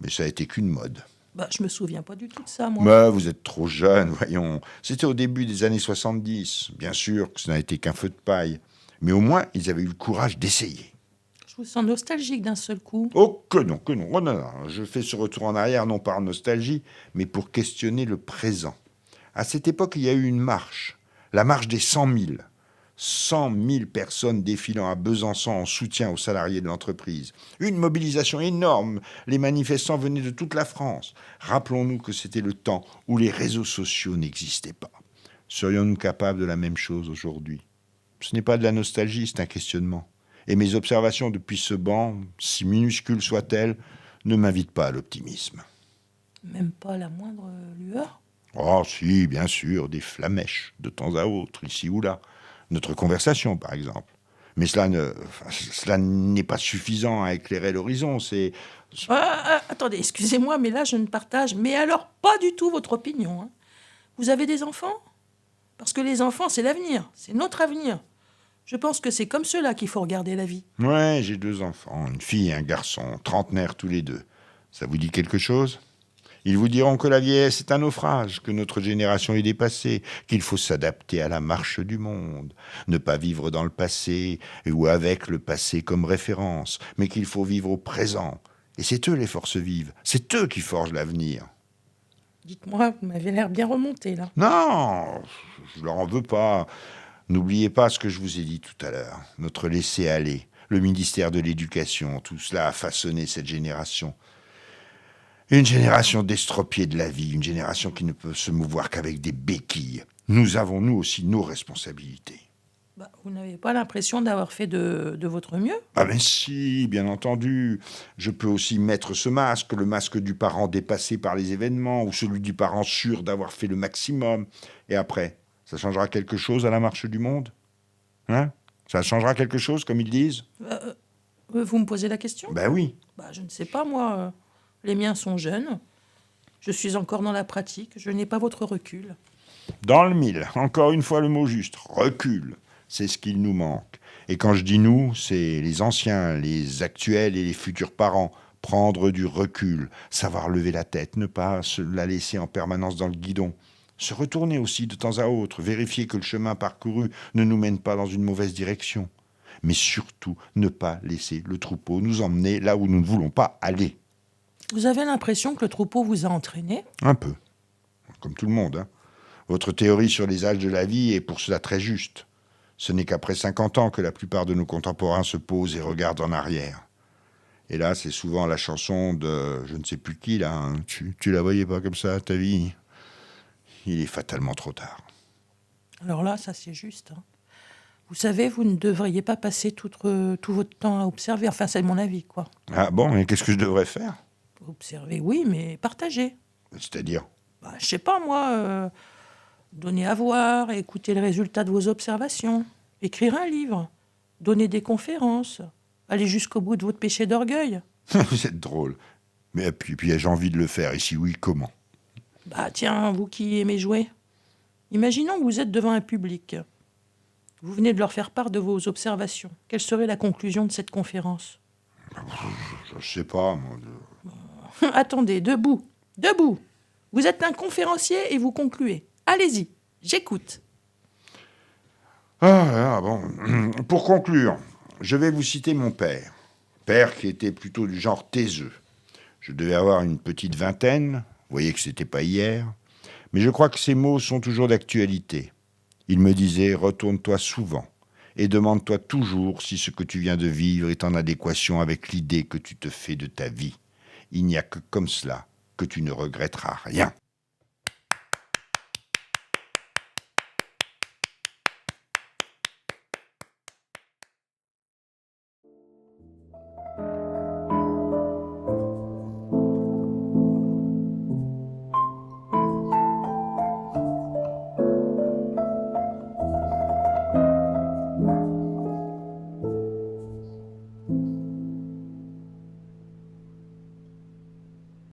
Mais ça a été qu'une mode. Bah, je me souviens pas du tout de ça, moi. Mais vous êtes trop jeune, voyons. C'était au début des années 70. Bien sûr que ce n'a été qu'un feu de paille. Mais au moins, ils avaient eu le courage d'essayer. Je vous sens nostalgique d'un seul coup. Oh, que non, que non. Oh, non, non. Je fais ce retour en arrière non par nostalgie, mais pour questionner le présent. À cette époque, il y a eu une marche. La marche des 100 000. 100 000 personnes défilant à Besançon en soutien aux salariés de l'entreprise. Une mobilisation énorme. Les manifestants venaient de toute la France. Rappelons-nous que c'était le temps où les réseaux sociaux n'existaient pas. Serions-nous capables de la même chose aujourd'hui? Ce n'est pas de la nostalgie, c'est un questionnement. Et mes observations depuis ce banc, si minuscules soient-elles, ne m'invitent pas à l'optimisme. Même pas la moindre lueur? Oh si, bien sûr, des flamèches, de temps à autre, ici ou là. Notre conversation, par exemple. Mais cela n'est pas suffisant à éclairer l'horizon, c'est... Attendez, excusez-moi, mais là, je ne partage, mais alors pas du tout votre opinion. Hein. Vous avez des enfants? Parce que les enfants, c'est l'avenir, c'est notre avenir. Je pense que c'est comme cela qu'il faut regarder la vie. Ouais, j'ai 2 enfants, une fille et un garçon, trentenaires tous les deux. Ça vous dit quelque chose? Ils vous diront que la vieillesse est un naufrage, que notre génération est dépassée, qu'il faut s'adapter à la marche du monde, ne pas vivre dans le passé ou avec le passé comme référence, mais qu'il faut vivre au présent. Et c'est eux les forces vives, c'est eux qui forgent l'avenir. Dites-moi, vous m'avez l'air bien remonté, là. Non, je leur en veux pas. N'oubliez pas ce que je vous ai dit tout à l'heure, notre laisser-aller, le ministère de l'Éducation, tout cela a façonné cette génération. Une génération d'estropiés de la vie, une génération qui ne peut se mouvoir qu'avec des béquilles. Nous avons, nous aussi, nos responsabilités. Bah, vous n'avez pas l'impression d'avoir fait de votre mieux? Ah ben si, bien entendu. Je peux aussi mettre ce masque, le masque du parent dépassé par les événements, ou celui du parent sûr d'avoir fait le maximum. Et après, ça changera quelque chose à la marche du monde? Hein? Ça changera quelque chose, comme ils disent? Vous me posez la question? Ben oui. Bah, je ne sais pas, moi. Les miens sont jeunes. Je suis encore dans la pratique. Je n'ai pas votre recul. Dans le mille, encore une fois le mot juste, recul. C'est ce qu'il nous manque. Et quand je dis nous, c'est les anciens, les actuels et les futurs parents. Prendre du recul, savoir lever la tête, ne pas se la laisser en permanence dans le guidon. Se retourner aussi de temps à autre, vérifier que le chemin parcouru ne nous mène pas dans une mauvaise direction. Mais surtout, ne pas laisser le troupeau nous emmener là où nous ne voulons pas aller. Vous avez l'impression que le troupeau vous a entraîné? Un peu. Comme tout le monde, hein. Votre théorie sur les âges de la vie est pour cela très juste. Ce n'est qu'après 50 ans que la plupart de nos contemporains se posent et regardent en arrière. Et là, c'est souvent la chanson de je ne sais plus qui, là. Hein. Tu la voyais pas comme ça, ta vie? Il est fatalement trop tard. Alors là, ça c'est juste. Hein. Vous savez, vous ne devriez pas passer tout votre temps à observer. Enfin, c'est mon avis, quoi. Ah bon, et qu'est-ce que je devrais faire? Observer, oui, mais partager. C'est-à-dire? Bah, je sais pas, moi, donner à voir, écouter les résultats de vos observations, écrire un livre, donner des conférences, aller jusqu'au bout de votre péché d'orgueil. Vous êtes drôle. Mais puis j'ai envie de le faire, et si oui, comment? Bah tiens, vous qui aimez jouer, imaginons que vous êtes devant un public. Vous venez de leur faire part de vos observations. Quelle serait la conclusion de cette conférence? Je sais pas, moi. Attendez, debout, debout. Vous êtes un conférencier et vous concluez. Allez-y, j'écoute. Ah bon. Pour conclure, je vais vous citer mon père père qui était plutôt du genre taiseux. Je devais avoir une petite vingtaine, vous voyez que c'était pas hier, mais je crois que ces mots sont toujours d'actualité. Il me disait « Retourne-toi souvent et demande-toi toujours si ce que tu viens de vivre est en adéquation avec l'idée que tu te fais de ta vie. Il n'y a que comme cela que tu ne regretteras rien. »